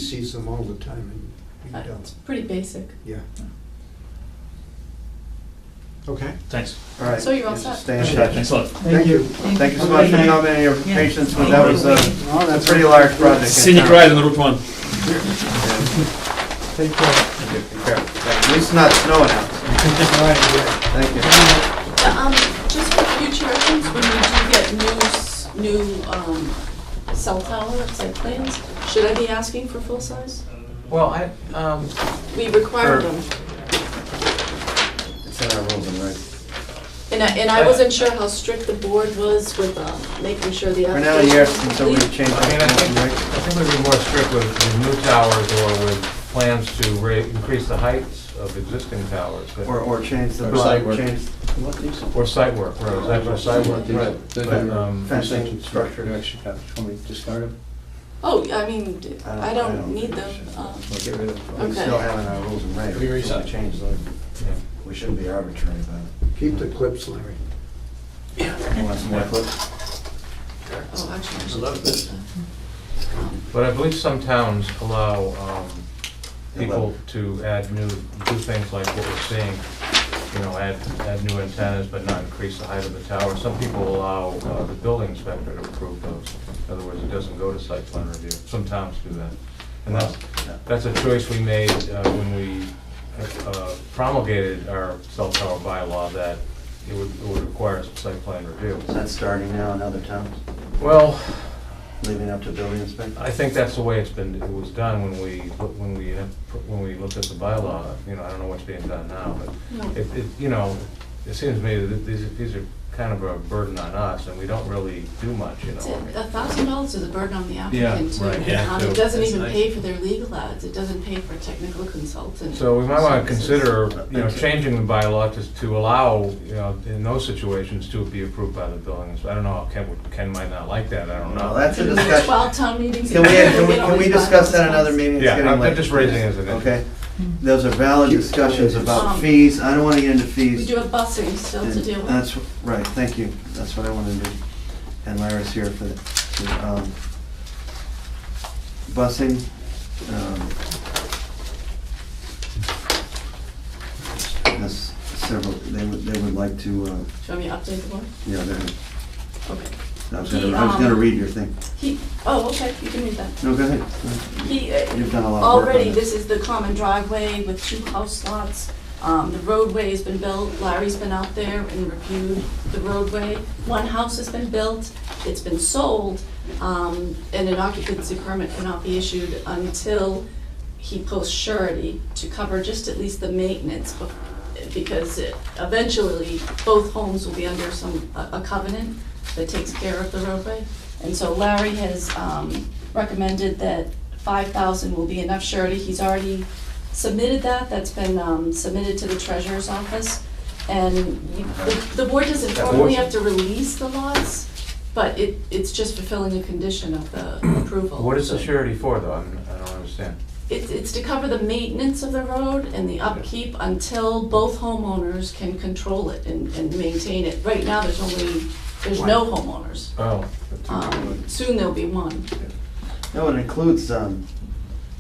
sees them all the time and he It's does. pretty basic. Yeah. Okay. Thanks. All right. So you're all just set. Stay in Appreciate it. touch. Thanks a lot. Thank you. Thank you so much for coming and your patience with, that was Oh, a pretty large project. in Scenic town. ride on the Route 1. Take care. Be careful. At least it's not snowing out. All right, yeah. Thank you. Just for future reference, when we do get new cell tower site plans, should I be asking for full size? Well, We require Sure. them, It's in our rules and regs. and I wasn't sure how strict the board was with making sure the For application. now, yes, was until we complete. change I mean, the I rules think, and I regs. think we'd be more strict with new towers or with plans to increase the heights of existing towers. but- Or change the, Or site work. change Or site work, right, is that for site work? Right. But, fencing structure. Can we discard them? Oh, I mean, I I don't don't need think them. we should. We'll get rid of them. We Okay. still have in our rules and regs. We Until reset. change those. yeah. We shouldn't be arbitrary about it. Keep the clips, Larry. You want some more clips? Oh, actually, I should. love this. But I believe some towns allow people to do things like what we're seeing, you know, add new antennas but not increase the height of the tower. Some people allow the building inspector to approve those. In other words, it doesn't go to site plan review. Some towns do that. And that's a choice we made when we promulgated our cell tower bylaw, that it would require site plan review. Is that starting now in other towns, Well, leaving up to building inspector? I think that's the way it was done when we looked at the bylaw. You know, I don't know what's being done now, but No. you know, it seems to me that these are kind of a burden on us, and we don't really do much, you know. $1,000 is a burden on the applicant too. right, yeah, It too. doesn't That's even nice. pay for their legal ads, it doesn't pay for a technical consultant. So we might want to services. consider, you know, changing the bylaw to allow, you know, in those situations to be approved by the building. So I don't know, Ken might not like that, I don't know. No, that's a Can we do discussion. 12 town meetings? Can we, a year to get all can we these discuss that bylaws another passed? meeting? It's Yeah, getting I'm late. just raising it as an issue. Okay, those are valid discussions about Um, fees, I don't wanna get into We fees. do have busing still to deal with. That's, right, thank you, that's what I wanted to do. And Larry's here for the, busing. There's several, they would like to, Do you want me to update the board? yeah, they're, Okay. I was gonna read your thing. Okay, you can read that. No, go ahead. You've done a lot of work on Already, it. this is the common driveway with 2 house lots. The roadway's been built, Larry's been out there and reviewed the roadway. 1 house has been built, it's been sold, and an occupancy permit cannot be issued until he posts surety to cover just at least the maintenance, because eventually, both homes will be under a covenant that takes care of the roadway. And so Larry has recommended that 5,000 will be enough surety. He's already submitted that, that's been submitted to the treasurer's office. And the board doesn't formally have to release the lots, but it's just fulfilling a condition of the approval. What is the So surety for, though? I don't understand. It's to cover the maintenance of the road and the upkeep until both homeowners can control it and maintain it. Right now, there's no homeowners. Oh. Soon there'll be one. No, it includes,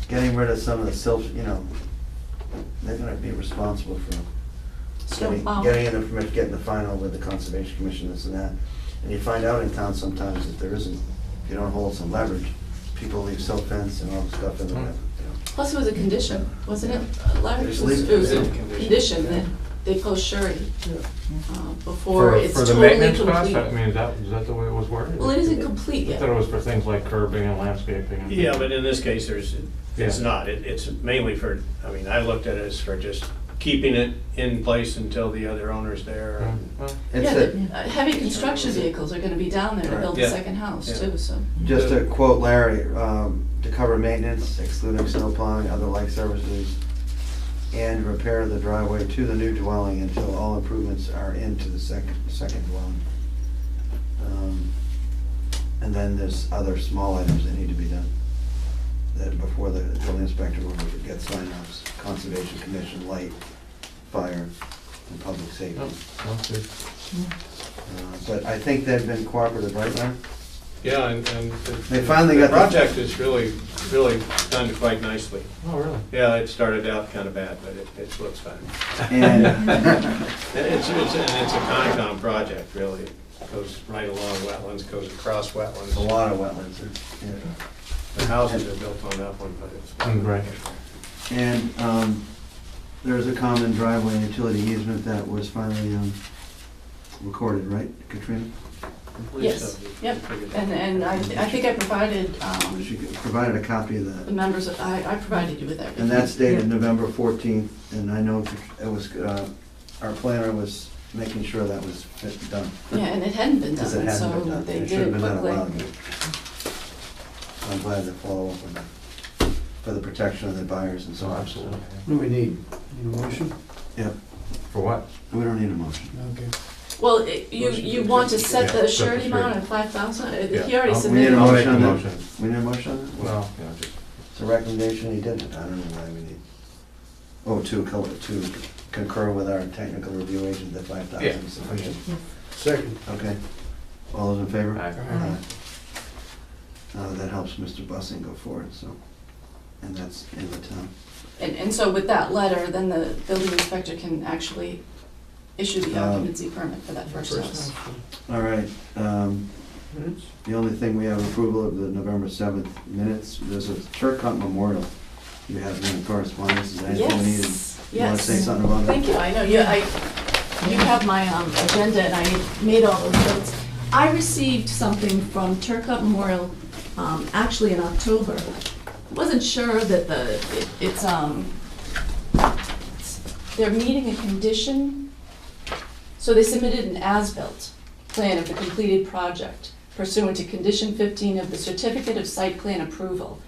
getting rid of some of the silt, they're gonna be responsible for getting in the permit, getting the final with the Conservation Commission, this and that. And you find out in town sometimes that there isn't, if you don't hold some leverage, people leave silt fence and all the stuff in the, Plus it was a condition, wasn't it? Larry? Just It was leave it was it a as a condition that they post surety before For it's the totally maintenance cost, complete. I mean, is that the way it was worded? Well, it isn't complete I yet. thought it was for things like curbing and landscaping and. Yeah, but in this case, it's Yeah. not. It's mainly for, I mean, I looked at it as for just keeping it in place until the other owner's there. Yeah, and- well, it's Yeah, a, the heavy construction vehicles are gonna be down there to Right. build the Yeah. second house Yeah. too, so. just to quote Larry, to cover maintenance, excluding snow plowing, other like services, and repair the driveway to the new dwelling until all improvements are into the second dwelling. And then there's other small items that need to be done, that before the building inspector will get sign-offs, Conservation Commission, light, fire, and public safety. no, sounds good. But I think they've been cooperative, right, Larry? Yeah, and They finally got the the- project is really done quite nicely. Oh, really? Yeah, it started out kind of bad, but it looks fine. And And it's a Concom project, really. It goes right along wetlands, goes across a wetlands. lot of wetlands. Yeah. The houses are built on that one, but it's. Right. And there's a common driveway and utility easement that was finally recorded, right, Katrina? Yes, yep, and I think I provided, She provided a copy of the that. members of, I provided you with everything. And that's dated November 14th, and I know it was, our planner was making sure that was done. Yeah, and it hadn't been Because it done, hadn't been so done. they It should did have it been done a while quickly. ago. So I'm glad to follow up on that, for the protection of the buyers and so So on. absolutely. What do we need? Need a motion? For what? We don't need a motion. Okay. Well, you want to set Yeah, the set the surety amount surety. at 5,000? Yeah. He already I'll- We need submitted. a I'll motion make a on motion. that? We need a motion on that? Well, yeah, just, It's a recommendation, he didn't, I don't know why we need. Oh, to concur with our technical review agent that 5,000 Yeah. is sufficient. Second. Okay, all those in favor? Aye. That helps Mr. Bussing go forward, so, and that's in the town. And so with that letter, then the building inspector can actually issue the occupancy permit for that first house. All right, the only thing, we have approval of the November 7th minutes, there's a Turcot Memorial. You have any correspondence, is there anything we need? Yes, You wanna say yes. something about it? Thank you, I know, you have my agenda and I made all those notes. I received something from Turcot Memorial, actually in October. Wasn't sure that they're meeting a condition. So they submitted an as-built plan of the completed project pursuant to condition 15 of the certificate of site plan approval.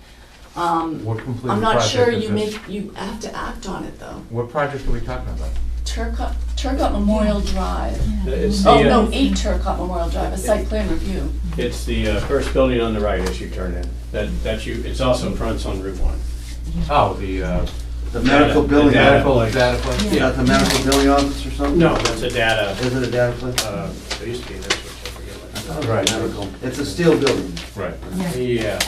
what completed I'm not sure project is this? you have to act on it though. What project are we talking about? Turcot Memorial Drive. It's Oh, the, no, 8 Turcot Memorial Drive, a site plan review. it's the first building on the right as you turn in. It's also fronts on Route 1. Oh, the, The medical billing, data is place. data place? that the medical billing office or something? No, that's a data, Is it a data place? there used to be this, which I forget what. I thought it was Right. medical. It's a steel building. Right. Yeah,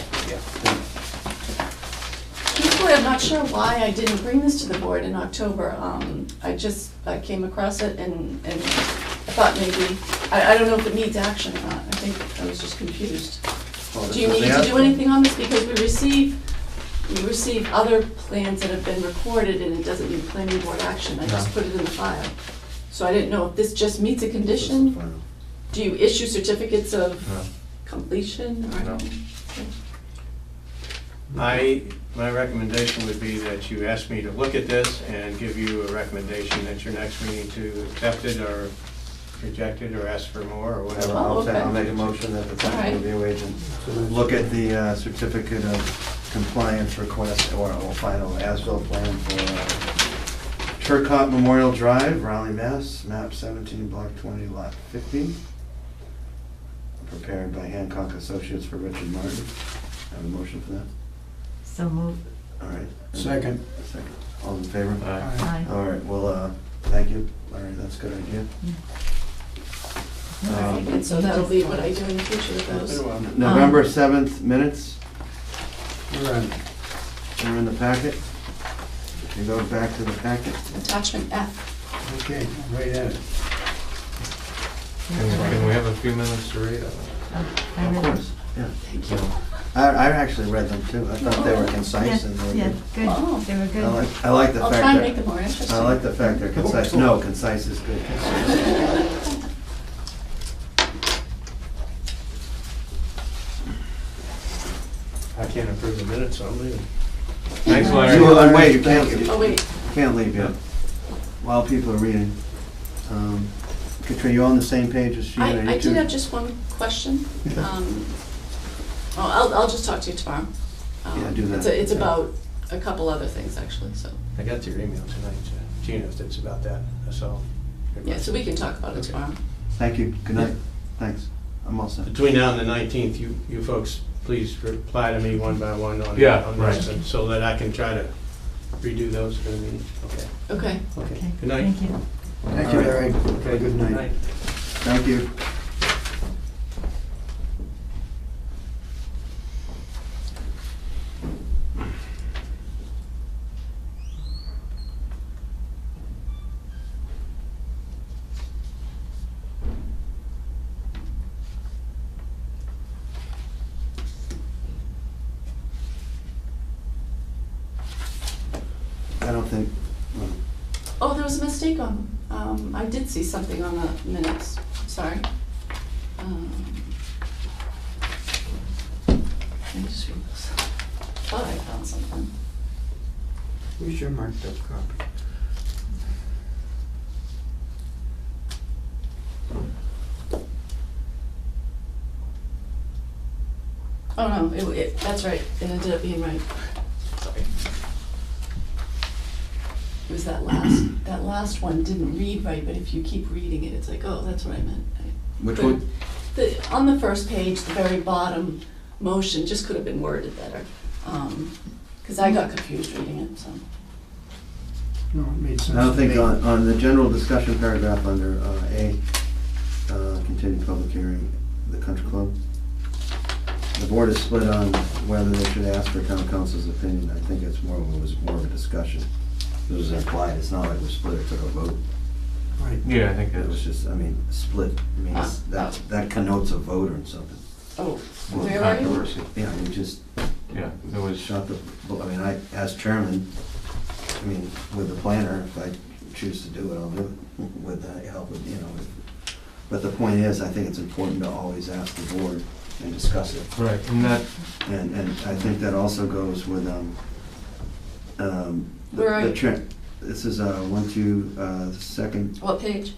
Truthfully, I'm not sure why I didn't bring this to the board in October. I came across it and I thought maybe, I don't know if it needs action or not. I think I was just confused. Oh, Do you this is need the to do asphalt. anything on this? Because we receive other plans that have been recorded and it doesn't need planning board action. I just No. put it in the file. So I didn't know if this just meets a This is the condition. final. Do you issue certificates of No. completion or? No. my recommendation would be that you ask me to look at this and give you a recommendation at your next meeting to accept it or reject it or ask for more or whatever. Oh, okay. I'll make a motion that the All right. technical review agent look at the certificate of compliance request or final as-built plan for Turcot Memorial Drive, Raleigh, Mass, map 17, block 20, lot 50. Prepared by Hancock Associates for Richard Martin. Have a motion for that? So moved. All right. Second. Second. All in favor? Aye. Aye. All right, well, thank you, Larry, that's a good idea. All right, and so that'll be what I do in the future with those. November 7th minutes, All right. They're in the packet. You go back to the packet. Attachment F. Okay, right at it. Can we have a few minutes to read it? I Of read course, yeah. Thank you. I actually read them too. I thought they were concise and they were Yeah, good. good, Oh. they were good. I like the I'll fact try and that, make it more interesting. I like the fact they're concise. No, concise is good. I can't approve the minutes, so I'm leaving. Thanks, Larry. Wait, you can't, Oh, wait. can't leave yet. While people are reading. Katrina, you on the same page as she? I did have just one question. I'll just talk to you tomorrow. Yeah, do that. It's about a couple other things, actually, so, I got your email tonight, Gina, it's about that, that's all. yeah, so we can talk about it Okay. tomorrow. Thank you. Good night. Thanks. I'm all set. Between now and the 19th, you folks, please reply to me one by one on Yeah, on right. this, and so that I can try to redo those for the meeting. Okay, Okay. okay. Okay, Good night. thank you. Thank you, Larry. Okay, Good night. Thank you. I don't think, well, Oh, there was a mistake on, I did see something on the minutes, sorry. Let me just read this. Thought I found something. Where's your marked up copy? Oh, no, that's right, it ended up being right. Sorry. It was that last one didn't read right, but if you keep reading it, it's like, oh, that's what I meant. which one? On the first page, the very bottom motion just could have been worded better. Because I got confused reading it, so. No, it made sense. I don't to think me. on the general discussion paragraph under A, continued public hearing, the country club. The board is split on whether they should ask for town council's opinion. I think it was more of a discussion. It was implied, it's not like we split or took a vote. Right. Yeah, I think It was just, I mean, split means Ah. that connotes a vote or something. Oh, Well, where are you? controversy. Yeah, you just Yeah, it was, shot the, I mean, as chairman, I mean, with the planner, if I choose to do it, I'll do it with the help of, but the point is, I think it's important to always ask the board and discuss it. right, and that, And I think that also goes with, Where are you? This is, second, What page?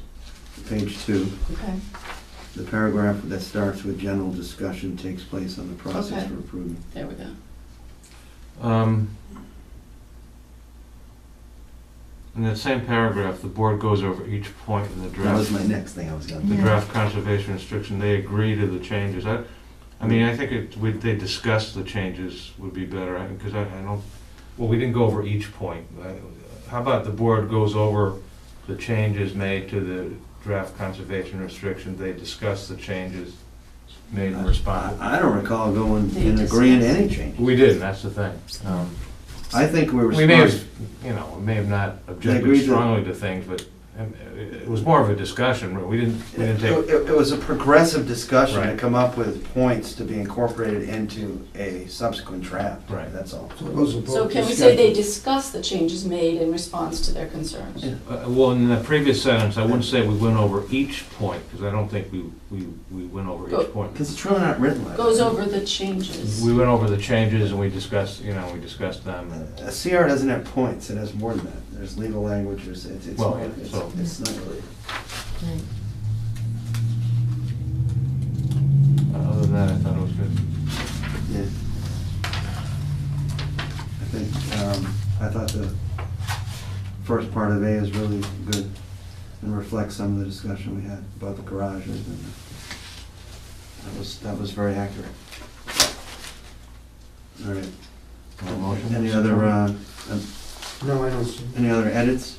page 2. Okay. The paragraph that starts with general discussion takes place on the process Okay. for approving. There we go. in that same paragraph, the board goes over each point in the That was draft, my next thing I was gonna the do. Yeah. draft conservation restriction, they agree to the changes. I mean, I think they discuss the changes would be better, because I don't, well, we didn't go over each point. How about the board goes over the changes made to the draft conservation restriction, they discuss the changes made in response. I don't recall going They and agreeing to discussed. any change. We didn't, that's the thing. I think we were We may have, supposed, we may have not agreed objected to- strongly to things, but it was more of a discussion, we didn't take, it was a progressive discussion to Right. come up with points to be incorporated into a subsequent draft. Right. That's all. So those are both So can we say they discussions. discuss the changes made in response to their concerns? Yeah. well, in the previous sentence, I wouldn't say we went over each point, because I don't think we went over Go- each point. Because it's really not written like that. Goes over the changes. We went over the changes and we discussed them. A CR doesn't have points, it has more than that. There's legal language, it's Well, not, yeah, so- it's not really. Right. Other than that, I thought it was good. Yeah. I thought the first part of A is really good and reflects some of the discussion we had about the garages, and that was very accurate. All right. Motion? Any other, No, I don't see. any other edits?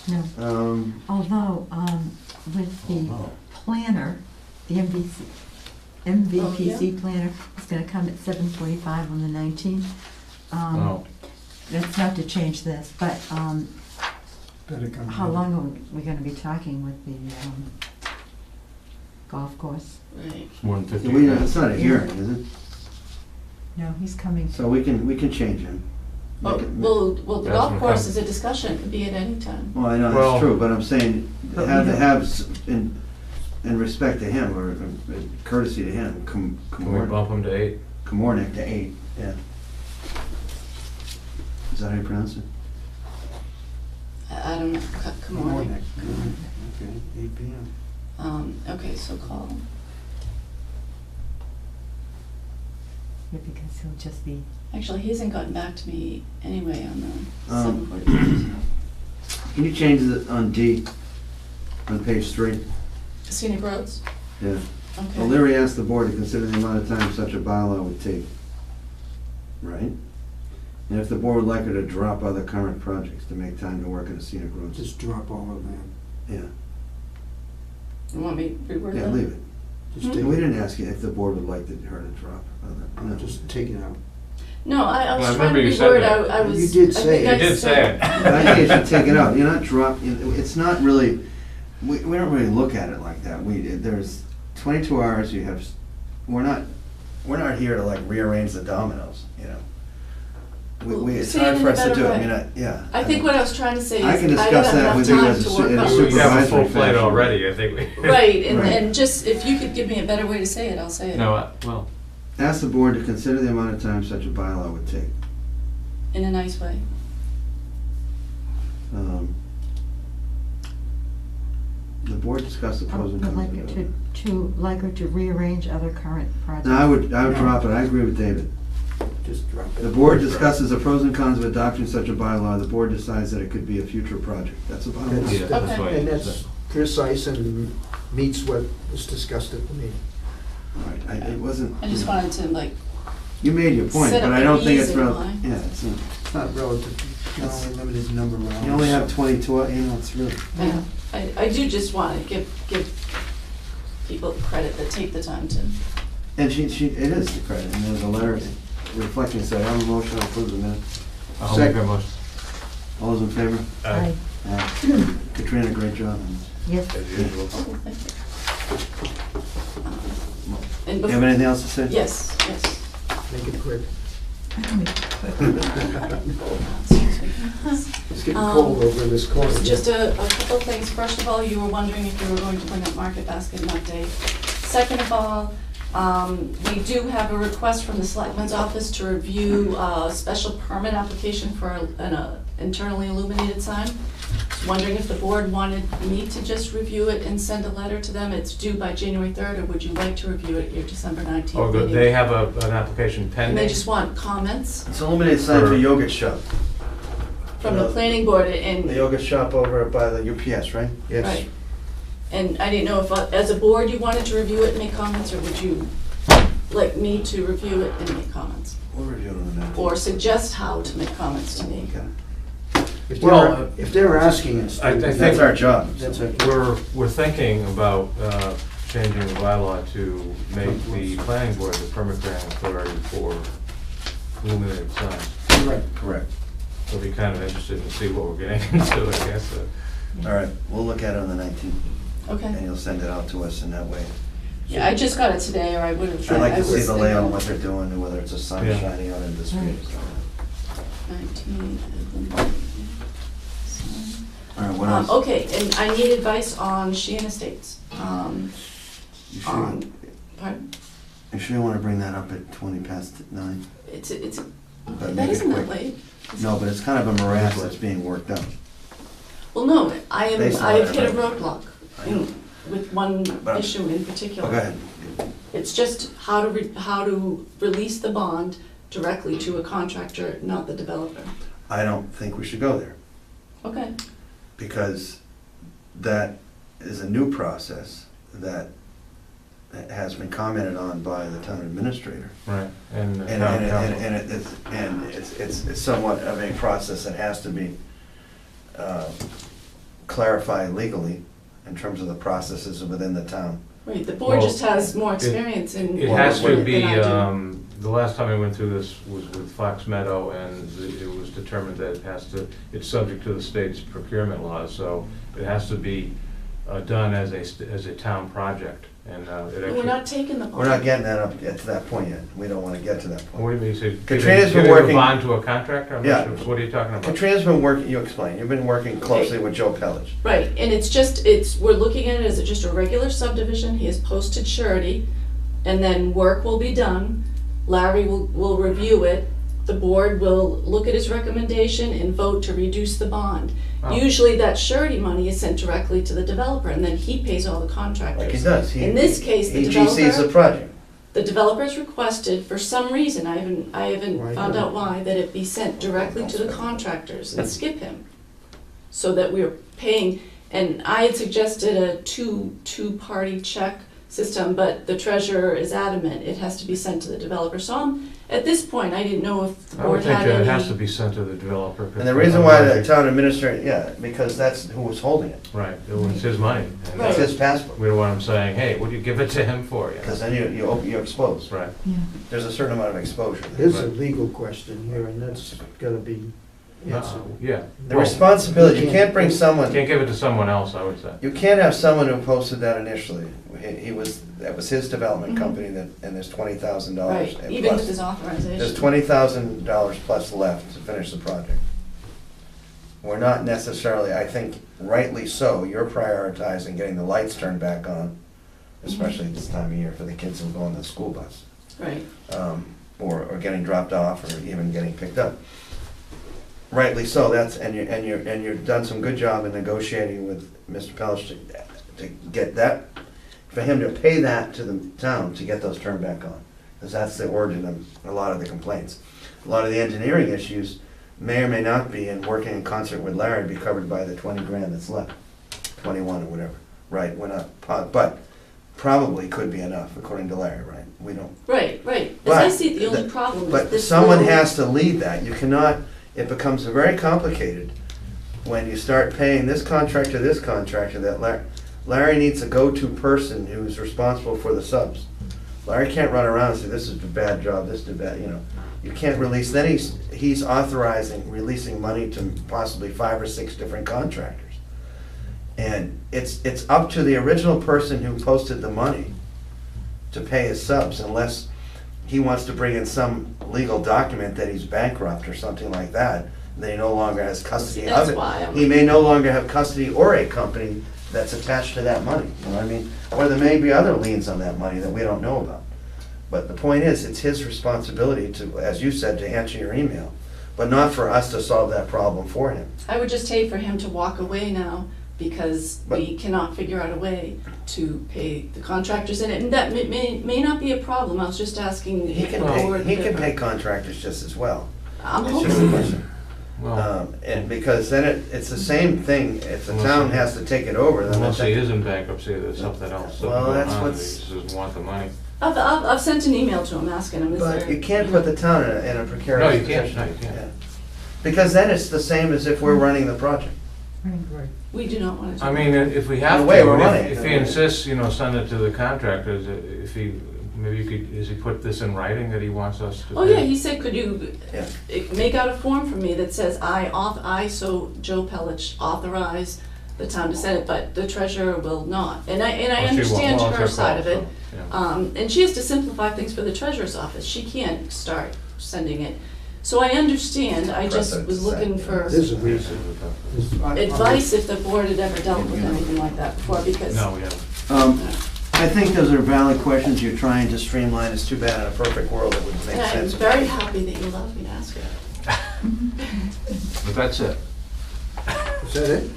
No, although, with the planner, the MVC, MVPC planner is gonna come at 7:45 on the 19th. Oh, That's not to change this, but Better come. how long are we gonna be talking with the golf course? Right. it's more than 50 It's minutes. not a hearing, is it? No, he's coming. So we can change him. Well, Make it- well, the That's golf what course comes- is a discussion, it could be at any time. Well, I know Well- that's true, but I'm saying, But have we to don't- have, in respect to him, or courtesy to him, Can we bump them to 8? Komornik to 8, yeah. Is that how you pronounce it? I don't know, come on. Okay, 8 PM. Okay, so call. Yeah, because he'll just be, Actually, he hasn't gotten back to me anyway on the Um, 7:45. Can you change it on D, on page 3? Scenic roads? Yeah. Okay. O'Leary asked the board to consider the amount of time such a bylaw would take. Right? And if the board would like her to drop other current projects to make time to work on the scenic roads. Just drop all of that. Yeah, You want me to reword that? yeah, leave it. Just take We it, didn't ask you if the board would like her to drop other, no. just take it out. No, I Well, was I trying to remember you said reword, that. I was. You did I say think it. I You did say it. I think you should take it out. You're not it's not really, we don't really look at it like that. There's 22 hours, you have, we're not here to like rearrange the dominoes, you know? It's Say it hard in for a us to better do it, way. I mean, yeah. I think what I was trying to say is, I can I don't discuss have that enough with you time as a to su- work in a on. super- We have a full Supervisory plate fashion. already, I think we. Right, Right. and just, if you could give me a better way to say it, I'll say it. No, well, Ask the board to consider the amount of time such a bylaw would take. In a nice way. The board discussed the I pros and would like cons. it to like her to rearrange other current projects. No, I would drop it. I agree with David. Just drop it. The board discusses the pros and cons of adopting such a bylaw. The board decides that it could be a future project. That's about That's- it. yeah, that's Okay. why. And that's precise and meets what was discussed at the meeting. Right, it wasn't, I just wanted to like, you made your point, set but up I don't the think it's, reason rel- why. yeah, it's, It's not relative, you can only limited number of hours. you only have 22, you know, it's really. yeah, I do just want to give people credit that take the time to. And it is the credit, and there's a letter reflecting, so I have a motion to approve the minutes. I'll make a motion. All those in favor? Aye. Katrina, great job. Yes. As usual. Oh, thank you. And You have before, anything else to say? yes, yes. Make it quick. Excuse me. It's getting cold over in this corner. Just a couple of things. First of all, you were wondering if you were going to bring up Market Basket and update. Second of all, we do have a request from the Selectmen's Office to review a special permit application for an internally illuminated sign. Wondering if the board wanted me to just review it and send a letter to them. It's due by January 3rd, or would you like to review it at your December 19th Oh, meeting? they have an application And pending? they just want comments It's illuminated sign for Yogurt Shop. from the planning board and. The yogurt shop over by the UPS, right? Yes. Right. And I didn't know if, as a board, you wanted to review it and make comments, or would you like me to review it and make comments? We'll review it on the 19th. Or suggest how to make comments to me? Okay. If they're asking us, I That's think our job. that's it. we're thinking about changing the bylaw to make the planning board the permit granting authority for illuminated signs. Right. Correct. So be kind of interested to see what we're getting into, I guess. All right, we'll look at it on the 19th, and Okay. you'll send it out to us in that way. Yeah, I just got it today, or I would have. I'd like I to see was the layout, thinking what they're doing, and whether it's a sun Yeah. shining out into the street. or something. 19. All right, what else? Okay, and I need advice on Sheehan Estates. You sure, On, pardon? you sure you want to bring that up at 9:20? It's, But that make it isn't that quick. late. No, but it's kind of a morass that's being worked out. Well, no, Based on I've hit a that, roadblock I know. with one But- issue in particular. Oh, go ahead. It's just how to release the bond directly to a contractor, not the developer. I don't think we should go there, Okay, because that is a new process that has been commented on by the town administrator. Right, and the And town council. it's somewhat of a process that has to be clarified legally in terms of the processes within the town. Right, the board Well, just has more experience in. It has to than be, I do. the last time I went through this was with Fox Meadow, and it was determined that it's subject to the state's procurement laws, so it has to be done as a town project, and it We're actually. not taking the. We're not getting that up to that point yet. We don't wanna get to that point. What do you mean, you say, Katrina's been giving a working- bond to a contractor? I'm not Yeah. sure. What are you talking about? Katrina's been working, you explain, you've been working closely with Joe Pellich. Right, and we're looking at it as just a regular subdivision, he has posted surety, and then work will be done. Larry will review it, the board will look at his recommendation and vote to reduce the bond. Oh. Usually that surety money is sent directly to the developer, and then he pays all the contractors. Like he does. In this case, the He GC's the project. The developer's requested, for some reason, I haven't Right. found out why, that it be sent directly to the contractors and skip him. So that we're paying, and I had suggested a two-party check system, but the treasurer is adamant, it has to be sent to the developer. So at this point, I didn't know if the I would board think had that it has to any. be sent to the developer. And the reason why the town administrator, yeah, because that's who was holding it. Right, it was his money. and Right. It's his passport. We don't want him saying, hey, what do you give it to him for? You know? Because then you're exposed. Right. Yeah. There's a certain amount of exposure. There's a legal question here, and that's gotta be answered. Yeah. The responsibility, you can't bring You someone, can't give it to someone else, I would say. you can't have someone who posted that initially. That was his development Mhm. company, and there's $20,000 Right, and even with plus. his authorization. There's $20,000 plus left to finish the project. We're not necessarily, I think rightly so, you're prioritizing getting the lights turned back on, especially this time of year for the kids who go on the school bus. Right, Or getting dropped off, or even getting picked up. Rightly so, and you've done some good job in negotiating with Mr. Pellich to get that, for him to pay that to the town to get those turned back on. Because that's the origin of a lot of the complaints. A lot of the engineering issues may or may not be, and working in concert with Larry, be covered by the 20 grand that's left, 21 or whatever. Right, we're not, but probably could be enough, according to Larry, right? We don't. right. As I But see it, the only problem is But this someone little- has to lead that. You cannot, it becomes very complicated when you start paying this contractor, that Larry needs a go-to person who's responsible for the subs. Larry can't run around and say, this is a bad job, this is a bad, you can't release, then he's authorizing, releasing money to possibly 5 or 6 different contractors. And it's up to the original person who posted the money to pay his subs, unless he wants to bring in some legal document that he's bankrupt or something like that, that he no longer has custody of That's it. why I'm. He may no longer have custody or a company that's attached to that money, you know what I mean? Or there may be other liens on that money that we don't know about. But the point is, it's his responsibility to, as you said, to answer your email, but not for us to solve that problem for him. I would just hate for him to walk away now because we cannot figure out a way to pay the contractors in it. And that may not be a problem, I was just asking He if can the board. pay, he can pay contractors just as well. I'm It's just a hoping. question. Well, And because then it's the same thing, if the town has to take it over, then unless he it's. is in bankruptcy, there's something else. Well, going that's on, what's- He just doesn't want the money. I've sent an email to him asking him, is there? But you can't put the town in a precarious No, you position. can't, no, you can't. Yeah. Because then it's the same as if we're running the project. Right. We do not want to do I that. mean, if we have In a way, we're to, running if it. he insists, send it to the contractors, if he, maybe you could, has he put this in writing that he wants us to? Oh, pay? yeah, he said, could you Yeah. make out a form for me that says so Joe Pellich authorize the town to send it, but the treasurer will not. And I Oh, she won't. understand Well, it's her her side of call, it. so, yeah. And she has to simplify things for the treasurer's office. She can't start sending it. So I understand, I just was looking for There's a reason. advice if the board had ever dealt with anything like that before, because. No, we haven't. I think those are valid questions you're trying to streamline. It's too bad in a perfect world it would make And I'm sense. very happy that you allowed me to ask it. But that's it. Is that it?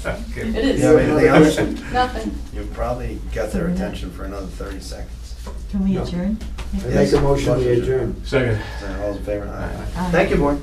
Okay. It is. You have anything else? Nothing. You probably got their attention for another 30 seconds. Can we adjourn? I make a motion, we adjourn. Second. Is that all in favor? Aye. Aye. Thank you, board.